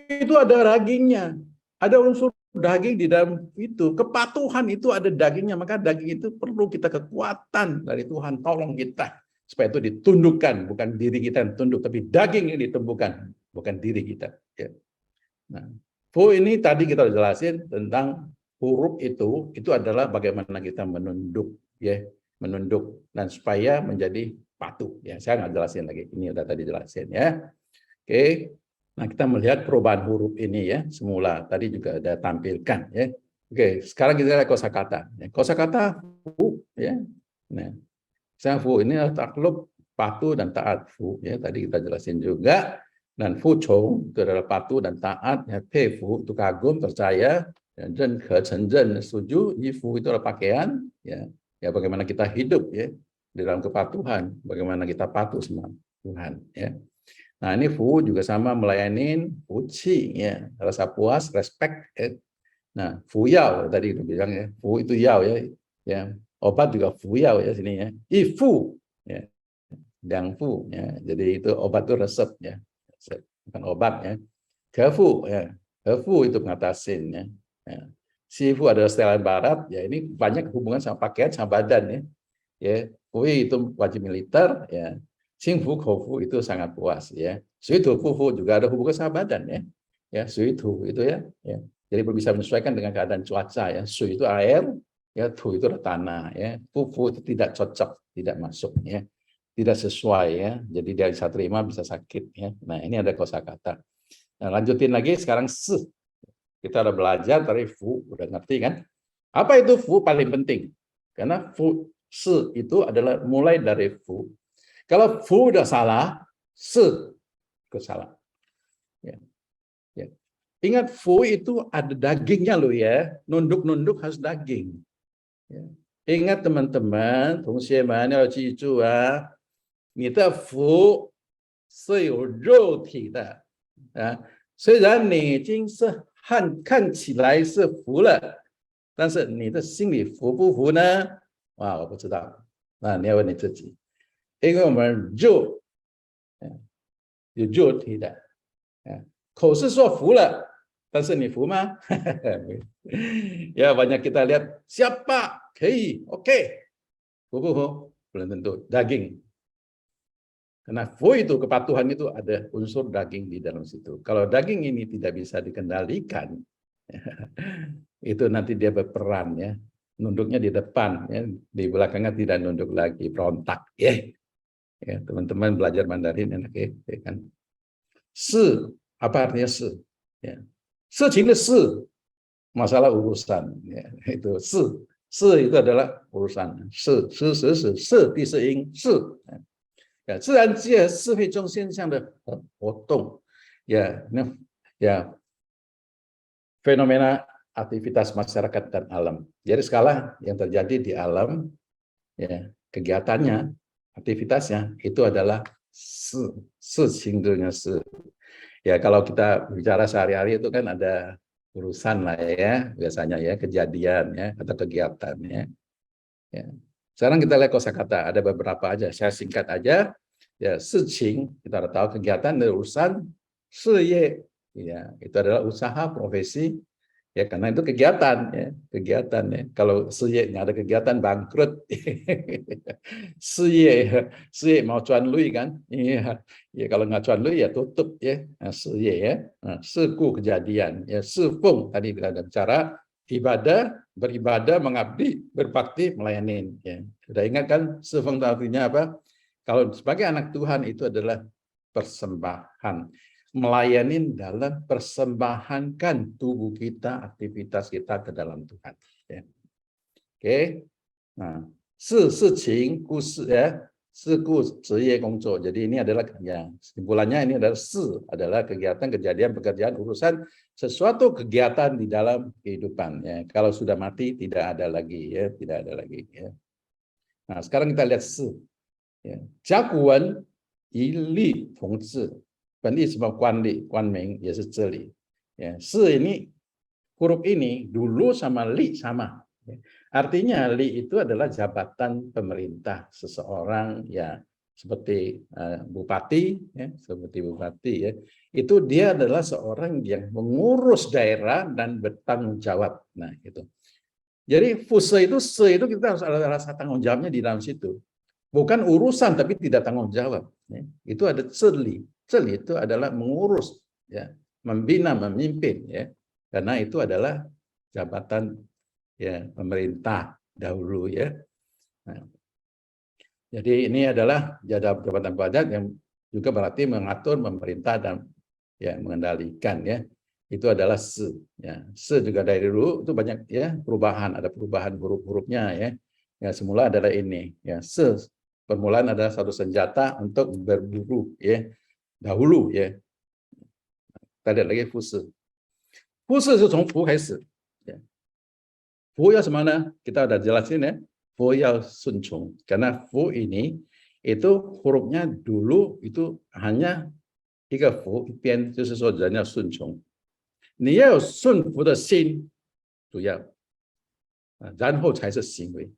Itu ada dagingnya, ada unsur daging di dalam itu. Kepatuhan itu ada dagingnya, maka daging itu perlu kita kekuatan dari Tuhan. Tolong kita supaya itu ditundukkan, bukan diri kita yang tunduk, tapi daging yang ditumbuhkan, bukan diri kita. Ya. Nah, fu ini tadi kita jelasin tentang huruf itu adalah bagaimana kita menunduk, ya, menunduk dan supaya menjadi patuh. Ya, saya nggak jelasin lagi. Ini udah tadi jelasin ya. Oke. Nah, kita melihat perubahan huruf ini ya, semula tadi juga ada tampilkan ya. Oke, sekarang kita lihat kosakata. Ya, kosakata fu ya. Nah, misalnya fu ini adalah takluk, patuh dan taat fu ya. Tadi kita jelasin juga. Dan fu chong itu adalah patuh dan taat ya. Pei fu itu kagum, percaya, dan zhen ke chen zhen setuju. Yi fu itu adalah pakaian ya. Ya bagaimana kita hidup ya di dalam kepatuhan, bagaimana kita patuh sama Tuhan ya. Nah, ini fu juga sama melayani uci ya, rasa puas, respect ya. Nah, fu yao tadi itu bilang ya, fu itu yao ya. Ya, obat juga fu yao ya sini ya. Ifu ya. Dang fu ya. Jadi itu obat itu resep ya. Resep, bukan obat ya. Kefu ya. Kefu itu pengatasin ya. Ya. Sifu adalah setelan barat ya, ini banyak hubungan sama pakaian sama badan ya. Ya, Hui itu wajib militer ya. Xingfu Kofu itu sangat puas ya. Suitu Fufu juga ada hubungan sama badan ya. Ya, Suitu itu ya. Ya. Jadi bisa menyesuaikan dengan keadaan cuaca ya. Su itu air, ya Tu itu tanah ya. Fufu itu tidak cocok, tidak masuk ya. Tidak sesuai ya. Jadi dia bisa terima bisa sakit ya. Nah, ini ada kosakata. Nah, lanjutin lagi sekarang se. Kita udah belajar dari fu, udah ngerti kan? Apa itu fu paling penting? Karena fu se itu adalah mulai dari fu. Kalau fu udah salah, se itu salah. Ya. Ya. Ingat fu itu ada dagingnya loh ya. Nunduk-nunduk harus daging. Ya. Ingat teman-teman, 同学们要记住啊，你的福是有肉体的啊。虽然你已经是看起来是服了，但是你的心里服不服呢？啊，我不知道。那你要问你自己。因为我们肉有肉体的，口是说服了，但是你服吗？ya banyak kita lihat siapa, oke,服不服？belum tentu daging. Karena fu itu kepatuhan itu ada unsur daging di dalam situ. Kalau daging ini tidak bisa dikendalikan, itu nanti dia berperan ya, nunduknya di depan ya, di belakangnya tidak nunduk lagi, berontak ya. Ya, teman-teman belajar Mandarin enak ya, kan? Si, apa artinya si? Ya. Seqing de si, masalah urusan ya, itu si itu adalah urusan. Si, di seing, si. Ya, 自然界社会中现象的活动 ya, ya fenomena aktivitas masyarakat dan alam. Jadi skala yang terjadi di alam ya, kegiatannya, aktivitasnya itu adalah se. Ya kalau kita bicara sehari-hari itu kan ada urusan lah ya, biasanya ya, kejadian ya, atau kegiatan ya. Ya. Sekarang kita lihat kosakata, ada beberapa aja, saya singkat aja. Ya, siqing, kita udah tahu kegiatan dan urusan, siye, ya, itu adalah usaha, profesi, ya karena itu kegiatan ya, kegiatan ya. Kalau siye nggak ada kegiatan bangkrut. Siye, siye mau cuan lui kan? Iya, ya kalau nggak cuan lui ya tutup ya. Nah, siye ya, nah, siku kejadian, ya sifung tadi kita ada bicara ibadah, beribadah, mengabdi, berbakti, melayani. Ya. Sudah ingat kan sifung artinya apa? Kalau sebagai anak Tuhan itu adalah persembahan. Melayani dalam persembahankan tubuh kita, aktivitas kita ke dalam Tuhan. Ya. Oke. Nah, siqing, ya, siku, ziye, gongzuo. Jadi ini adalah ya, kesimpulannya ini adalah kegiatan, kejadian, pekerjaan, urusan sesuatu kegiatan di dalam kehidupan. Ya. Kalau sudah mati tidak ada lagi ya, tidak ada lagi. Ya. Nah, sekarang kita lihat si. Ya. Jiaguwen yi li tong zi, benli sebab guan li, guan ming, ya ce li. Ya, si ini huruf ini dulu sama li sama. Ya. Artinya li itu adalah jabatan pemerintah seseorang ya seperti bupati ya, seperti bupati ya. Itu dia adalah seorang yang mengurus daerah dan bertanggung jawab. Nah, itu. Jadi fuse itu kita harus ada rasa tanggung jawabnya di dalam situ. Bukan urusan tapi tidak tanggung jawab. Ya. Itu ada celi. Celi itu adalah mengurus, ya, membina, memimpin, ya. Karena itu adalah jabatan ya pemerintah dahulu ya. Nah, jadi ini adalah jabatan pajak yang juga berarti mengatur, memerintah dan ya mengendalikan ya. Itu adalah se. Ya, se juga dari dulu itu banyak ya perubahan, ada perubahan huruf-hurufnya ya. Ya semula adalah ini ya se. Permulaan adalah satu senjata untuk berburu ya dahulu ya. Tadi lagi fuse. Fuse itu dari fu 开始. Ya. Fu要什么呢? Kita udah jelasin ya. Fu 要顺从. Karena fu ini itu hurufnya dulu itu hanya 一个fu 一边就是说人要顺从。你要有顺服的心，主要，然后才是行为。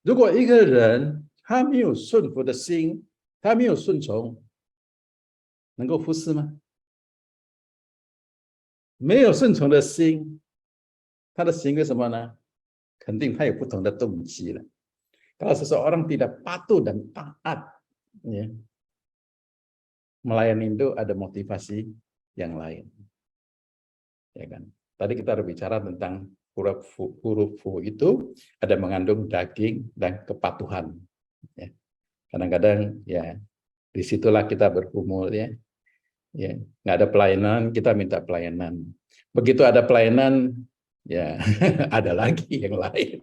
如果一个人他没有顺服的心，他没有顺从，能够服侍吗？没有顺从的心，他的行为什么呢？肯定他有不同的动机了。Kalau seseorang tidak patuh dan taat, ya, melayani itu ada motivasi yang lain, ya kan? Tadi kita berbicara tentang huruf fu itu ada mengandung daging dan kepatuhan. Ya. Kadang-kadang ya disitulah kita bergumul ya. Ya, nggak ada pelayanan, kita minta pelayanan. Begitu ada pelayanan, ya ada lagi yang lain.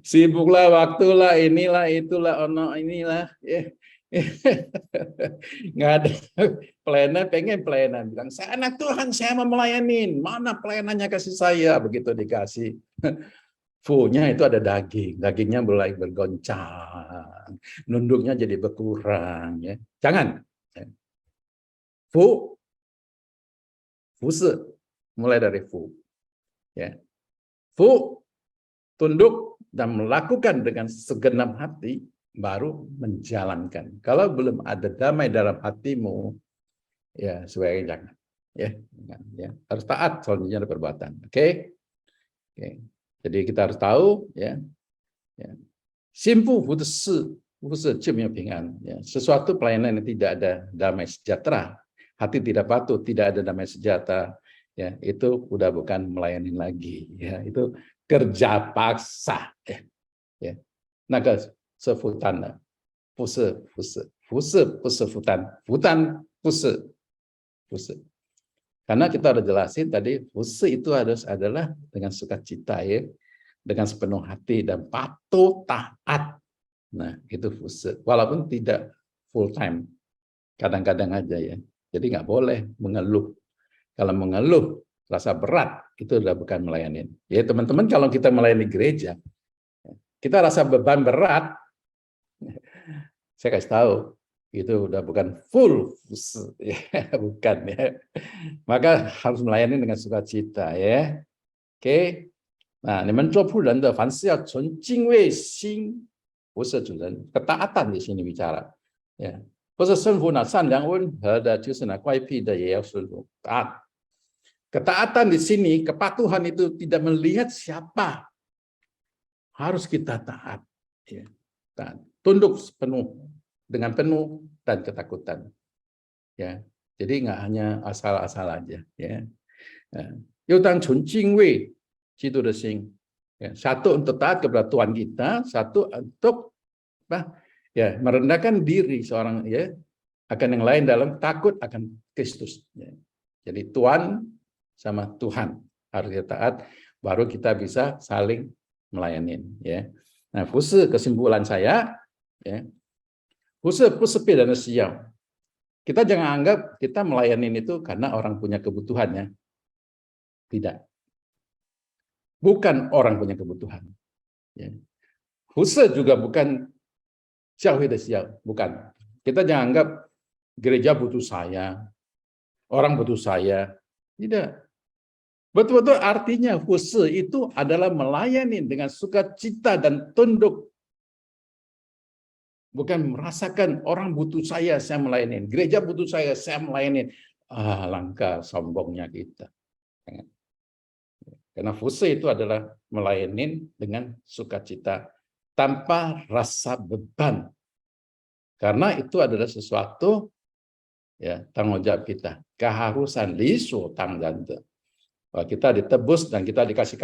Sibuklah, waktulah, inilah, itulah, ono inilah. Ya. Nggak ada pelayanan, pengen pelayanan. Bilang, saya anak Tuhan, saya mau melayanin. Mana pelayanannya kasih saya? Begitu dikasih. Fu-nya itu ada daging. Dagingnya mulai bergoncang. Nunduknya jadi berkurang. Ya. Jangan. Fu, fuse, mulai dari fu. Ya. Fu, tunduk dan melakukan dengan segenap hati, baru menjalankan. Kalau belum ada damai dalam hatimu, ya sebaiknya jangan. Ya, harus taat soalnya ada perbuatan. Oke. Jadi kita harus tahu, ya. Simpu fuse cemnya pingan. Ya. Sesuatu pelayanan yang tidak ada damai sejahtera, hati tidak patuh, tidak ada damai sejahtera, ya itu udah bukan melayani lagi. Ya, itu kerja paksa. Ya. Naga sefutan, fuse, futan, fuse. Karena kita udah jelasin tadi, fuse itu adalah dengan sukacita ya, dengan sepenuh hati dan patuh taat. Nah, itu fuse. Walaupun tidak full time, kadang-kadang aja ya. Jadi nggak boleh mengeluh. Kalau mengeluh, rasa berat, itu udah bukan melayani. Ya teman-teman, kalau kita melayani gereja, kita rasa beban berat, saya kasih tahu, itu udah bukan full fuse, ya, bukan ya. Maka harus melayani dengan sukacita ya. Oke. Nah, 你们做仆人的，凡事要存敬畏心，不是主人，ketaatan di sini bicara，ya，不是顺服呢，善良温和的，就是呢乖僻的也要顺服taat。Ketaatan di sini, kepatuhan itu tidak melihat siapa, harus kita taat, ya. Taat. Tunduk penuh dengan penuh dan ketakutan, ya. Jadi nggak hanya asal-asal aja, ya. Yêu tăng chun jing wei, Jitu de Xing. Ya, satu untuk taat kepada Tuhan kita, satu untuk apa? Ya, merendahkan diri seorang ya akan yang lain dalam takut akan Kristus. Ya. Jadi Tuhan sama Tuhan harus kita taat, baru kita bisa saling melayani. Ya. Nah, fusi kesimpulan saya, ya, fusi dan siang. Kita jangan anggap kita melayani itu karena orang punya kebutuhannya. Tidak. Bukan orang punya kebutuhan. Ya. Fusi juga bukan xiaohui de xiao, bukan. Kita jangan anggap gereja butuh saya, orang butuh saya. Tidak. Betul-betul artinya fusi itu adalah melayani dengan sukacita dan tunduk. Bukan merasakan orang butuh saya melayani. Gereja butuh saya melayani. Langkah sombongnya kita. Karena fusi itu adalah melayani dengan sukacita tanpa rasa beban. Karena itu adalah sesuatu ya tanggung jawab kita, keharusan lisu tanggung. Kita ditebus dan kita dikasih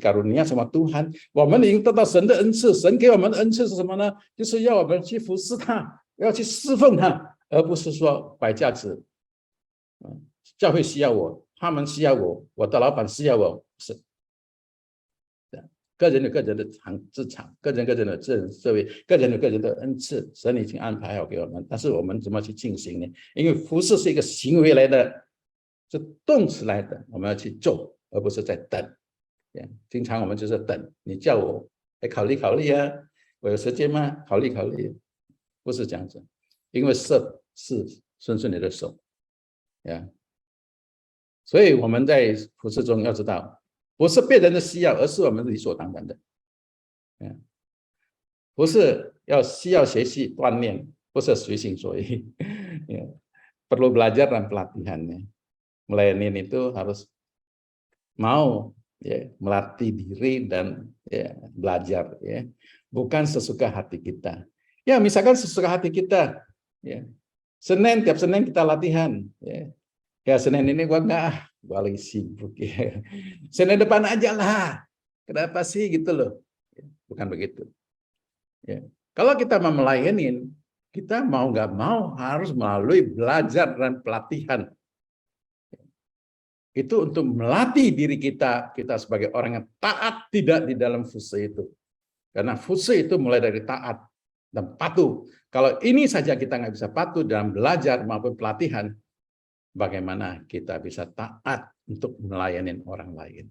karunia sama Tuhan. 我们已经得到神的恩赐，神给我们的恩赐是什么呢？就是要我们去服侍他，要去侍奉他，而不是说摆架子。教会需要我，他们需要我，我的老板需要我，是。个人有个人的资产，个人有个人的个人社会，个人有个人的恩赐，神已经安排好给我们。但是我们怎么去进行呢？因为服侍是一个行为来的。是动词来的，我们要去做，而不是在等。经常我们就是等，你叫我来考虑考虑啊，我有时间吗？考虑考虑，不是这样子，因为事是顺你的手，所以我们在服事中要知道，不是别人的需要，而是我们理所当然的，不是需要学习锻炼，不是随心所欲，perlu belajar dan pelatihannya. Melayani itu harus mau ya, melatih diri dan ya, belajar ya, bukan sesuka hati kita. Ya misalkan sesuka hati kita, ya tiap Senin kita latihan, ya Senin ini gua nggak, gua lagi sibuk ya. Senin depan aja lah, kenapa sih gitu loh? Bukan begitu. Ya. Kalau kita mau melayani, kita mau nggak mau harus melalui belajar dan pelatihan. Itu untuk melatih diri kita sebagai orang yang taat tidak di dalam fusi itu. Karena fusi itu mulai dari taat dan patuh. Kalau ini saja kita nggak bisa patuh dalam belajar maupun pelatihan, bagaimana kita bisa taat untuk melayani orang lain?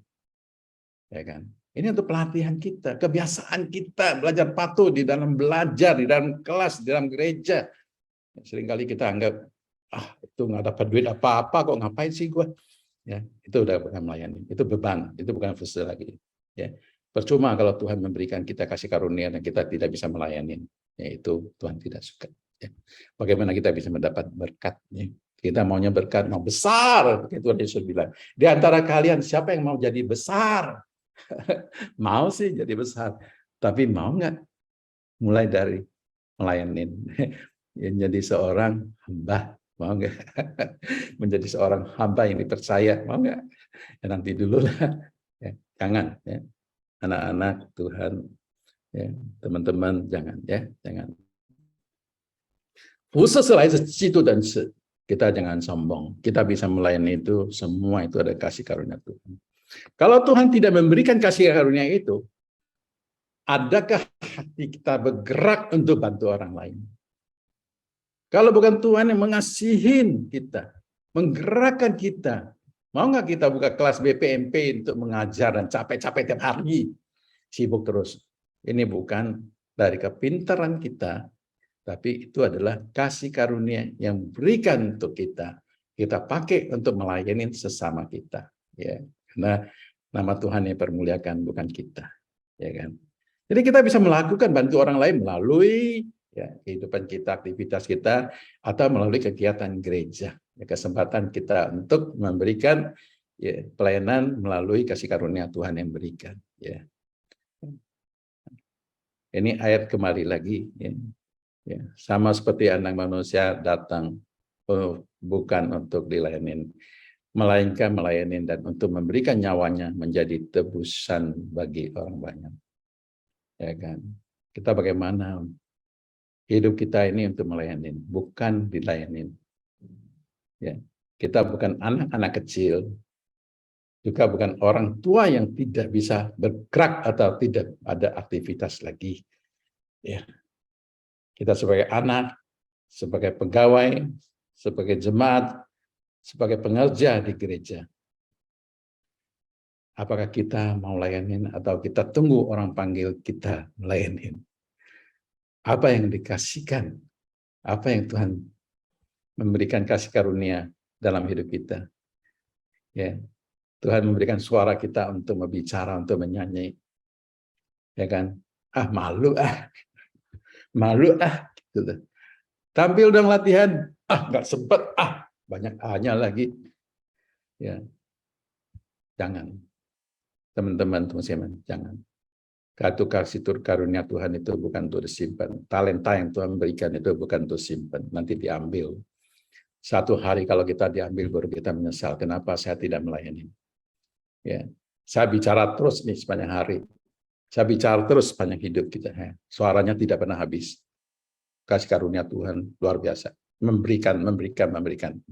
Ya kan? Ini untuk pelatihan kita, kebiasaan kita belajar patuh di dalam belajar, di dalam kelas, di dalam gereja. Seringkali kita anggap, itu nggak dapat duit apa-apa, kok ngapain sih gue? Ya, itu udah bukan melayani, itu beban, itu bukan fusi lagi. Ya, percuma kalau Tuhan memberikan kita kasih karunia dan kita tidak bisa melayani, yaitu Tuhan tidak suka. Ya. Bagaimana kita bisa mendapat berkat? Ya. Kita maunya berkat, mau besar, Tuhan Yesus bilang. Di antara kalian siapa yang mau jadi besar? Mau sih jadi besar, tapi mau nggak mulai dari melayani, jadi seorang hamba. Mau nggak menjadi seorang hamba yang dipercaya? Mau nggak? Ya, nanti dulu lah. Ya, jangan ya. Anak-anak Tuhan, ya, teman-teman jangan ya, jangan. Fusi selain situ dan kita jangan sombong. Kita bisa melayani itu, semua itu ada kasih karunia Tuhan. Kalau Tuhan tidak memberikan kasih karunia itu, adakah hati kita bergerak untuk bantu orang lain? Kalau bukan Tuhan yang mengasihin kita, menggerakkan kita, mau nggak kita buka kelas BPMP untuk mengajar dan capek-capek tiap hari, sibuk terus. Ini bukan dari kepintaran kita, tapi itu adalah kasih karunia yang berikan untuk kita. Kita pakai untuk melayani sesama kita, ya. Karena nama Tuhan yang permuliakan, bukan kita, ya kan. Jadi kita bisa melakukan bantu orang lain melalui ya kehidupan kita, aktivitas kita, atau melalui kegiatan gereja. Ya, kesempatan kita untuk memberikan ya, pelayanan melalui kasih karunia Tuhan yang berikan. Ya. Ini ayat kembali lagi. Ya. Ya, sama seperti anak manusia datang bukan untuk dilayanin, melainkan melayani dan untuk memberikan nyawanya menjadi tebusan bagi orang banyak. Ya kan? Kita bagaimana hidup kita ini untuk melayani, bukan dilayani. Ya, kita bukan anak-anak kecil, juga bukan orang tua yang tidak bisa bergerak atau tidak ada aktivitas lagi. Ya. Kita sebagai anak, sebagai pegawai, sebagai jemaat, sebagai pengerja di gereja. Apakah kita mau layanin atau kita tunggu orang panggil kita melayanin? Apa yang dikasihkan? Apa yang Tuhan memberikan kasih karunia dalam hidup kita? Ya, Tuhan memberikan suara kita untuk berbicara, untuk menyanyi. Ya kan? Malu gitu. Tampil dong latihan, nggak sempet, banyak A-nya lagi. Ya, jangan, teman-teman, jangan. Kartu kasih karunia Tuhan itu bukan untuk disimpan. Talenta yang Tuhan berikan itu bukan untuk simpan, nanti diambil. Satu hari kalau kita diambil baru kita menyesal, kenapa saya tidak melayani. Ya, saya bicara terus nih sepanjang hari. Saya bicara terus sepanjang hidup kita. Suaranya tidak pernah habis. Kasih karunia Tuhan luar biasa. Memberikan.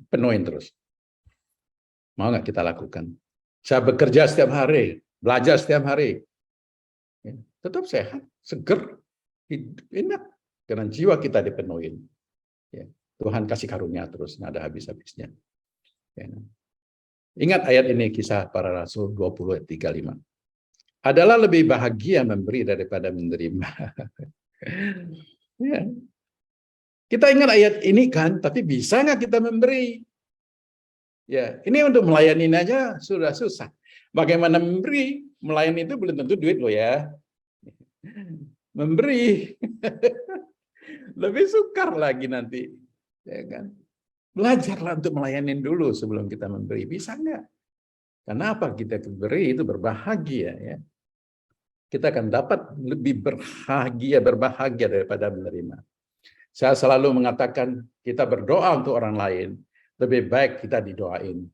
Penuhin terus. Mau nggak kita lakukan? Saya bekerja setiap hari, belajar setiap hari. Ya, tetap sehat, seger, enak. Karena jiwa kita dipenuhin. Ya, Tuhan kasih karunia terus, nggak ada habis-habisnya. Ya. Ingat ayat ini, Kisah Para Rasul 20 ayat 35. Adalah lebih bahagia memberi daripada menerima. Ya. Kita ingat ayat ini kan, tapi bisa nggak kita memberi? Ya, ini untuk melayani aja sudah susah. Bagaimana memberi? Melayani itu belum tentu duit loh ya. Memberi lebih sukar lagi nanti, ya kan? Belajarlah untuk melayani dulu sebelum kita memberi. Bisa nggak? Kenapa kita beri itu berbahagia ya? Kita akan dapat lebih berbahagia daripada menerima. Saya selalu mengatakan kita berdoa untuk orang lain, lebih baik kita didoain.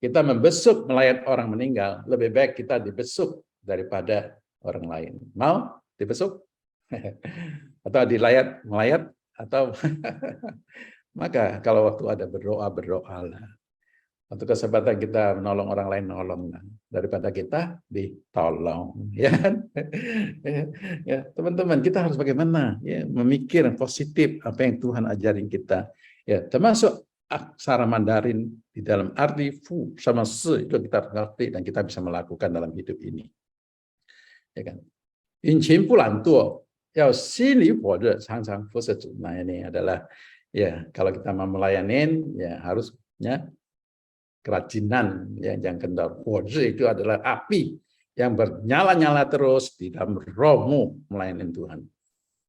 Kita membesuk melayat orang meninggal, lebih baik kita dibesuk daripada orang lain. Mau dibesuk? Atau melayat atau maka kalau waktu ada berdoalah. Untuk kesempatan kita menolong orang lain, nolonglah daripada kita ditolong, ya kan? Ya, teman-teman, kita harus bagaimana ya memikir positif apa yang Tuhan ajarin kita. Ya, termasuk aksara Mandarin di dalam arti fu sama se itu kita ngerti dan kita bisa melakukan dalam hidup ini. Ya kan? Inqin bu lan duo, yao xin li huo de chang chang fu se zu. Nah, ini adalah ya kalau kita mau melayanin ya harusnya kerajinan yang kendor. Huozhi itu adalah api yang bernyala-nyala terus di dalam rohmu melayani Tuhan.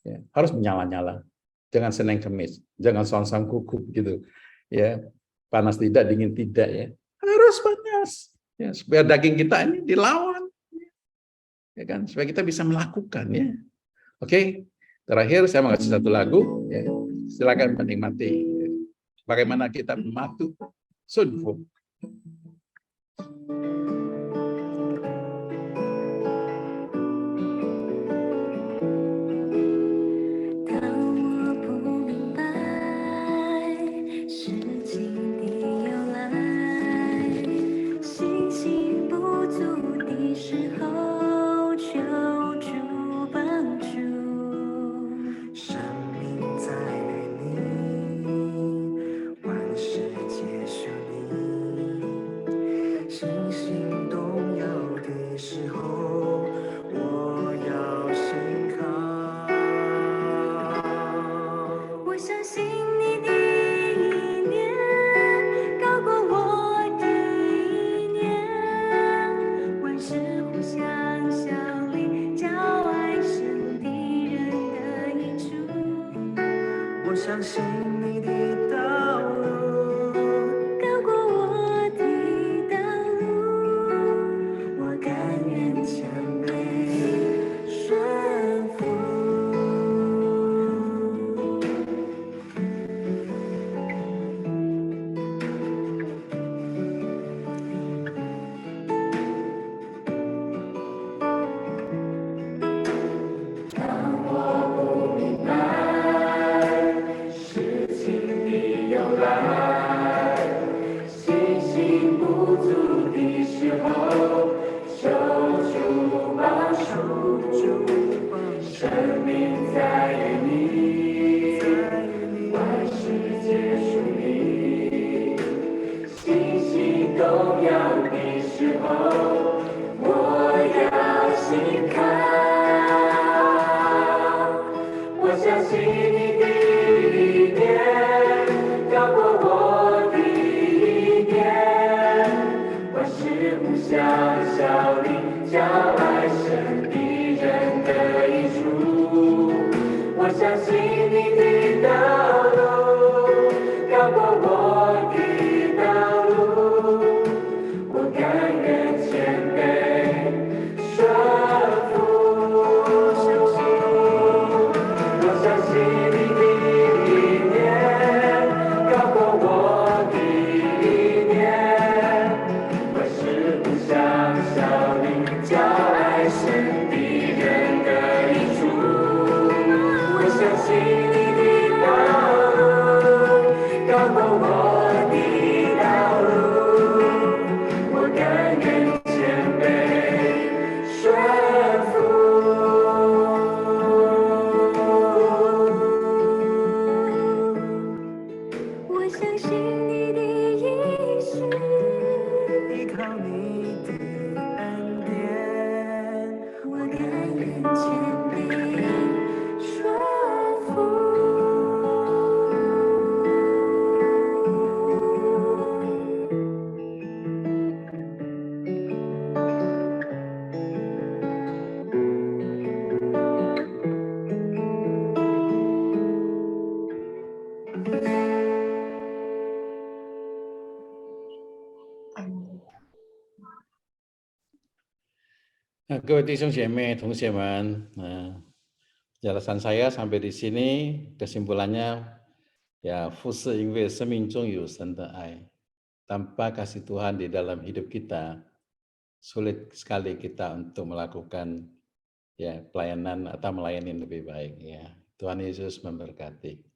Ya, harus menyala-nyala. Jangan seneng kemis, jangan songsang kuku gitu. Ya, panas tidak, dingin tidak ya. Harus panas. Ya, supaya daging kita ini dilawan. Ya kan, supaya kita bisa melakukan ya. Oke. Terakhir saya mau kasih satu lagu ya. Silakan menikmati bagaimana kita mematu Sun Fu.星星相信你的道路高过我的道路，我甘愿谦卑顺服。Nah, 各位弟兄姐妹、同学们，penjelasan saya sampai di sini, kesimpulannya, ya, 父是因为生命中有神的爱， tanpa kasih Tuhan di dalam hidup kita, sulit sekali kita untuk melakukan ya pelayanan atau melayani yang lebih baik. Ya, Tuhan Yesus memberkati.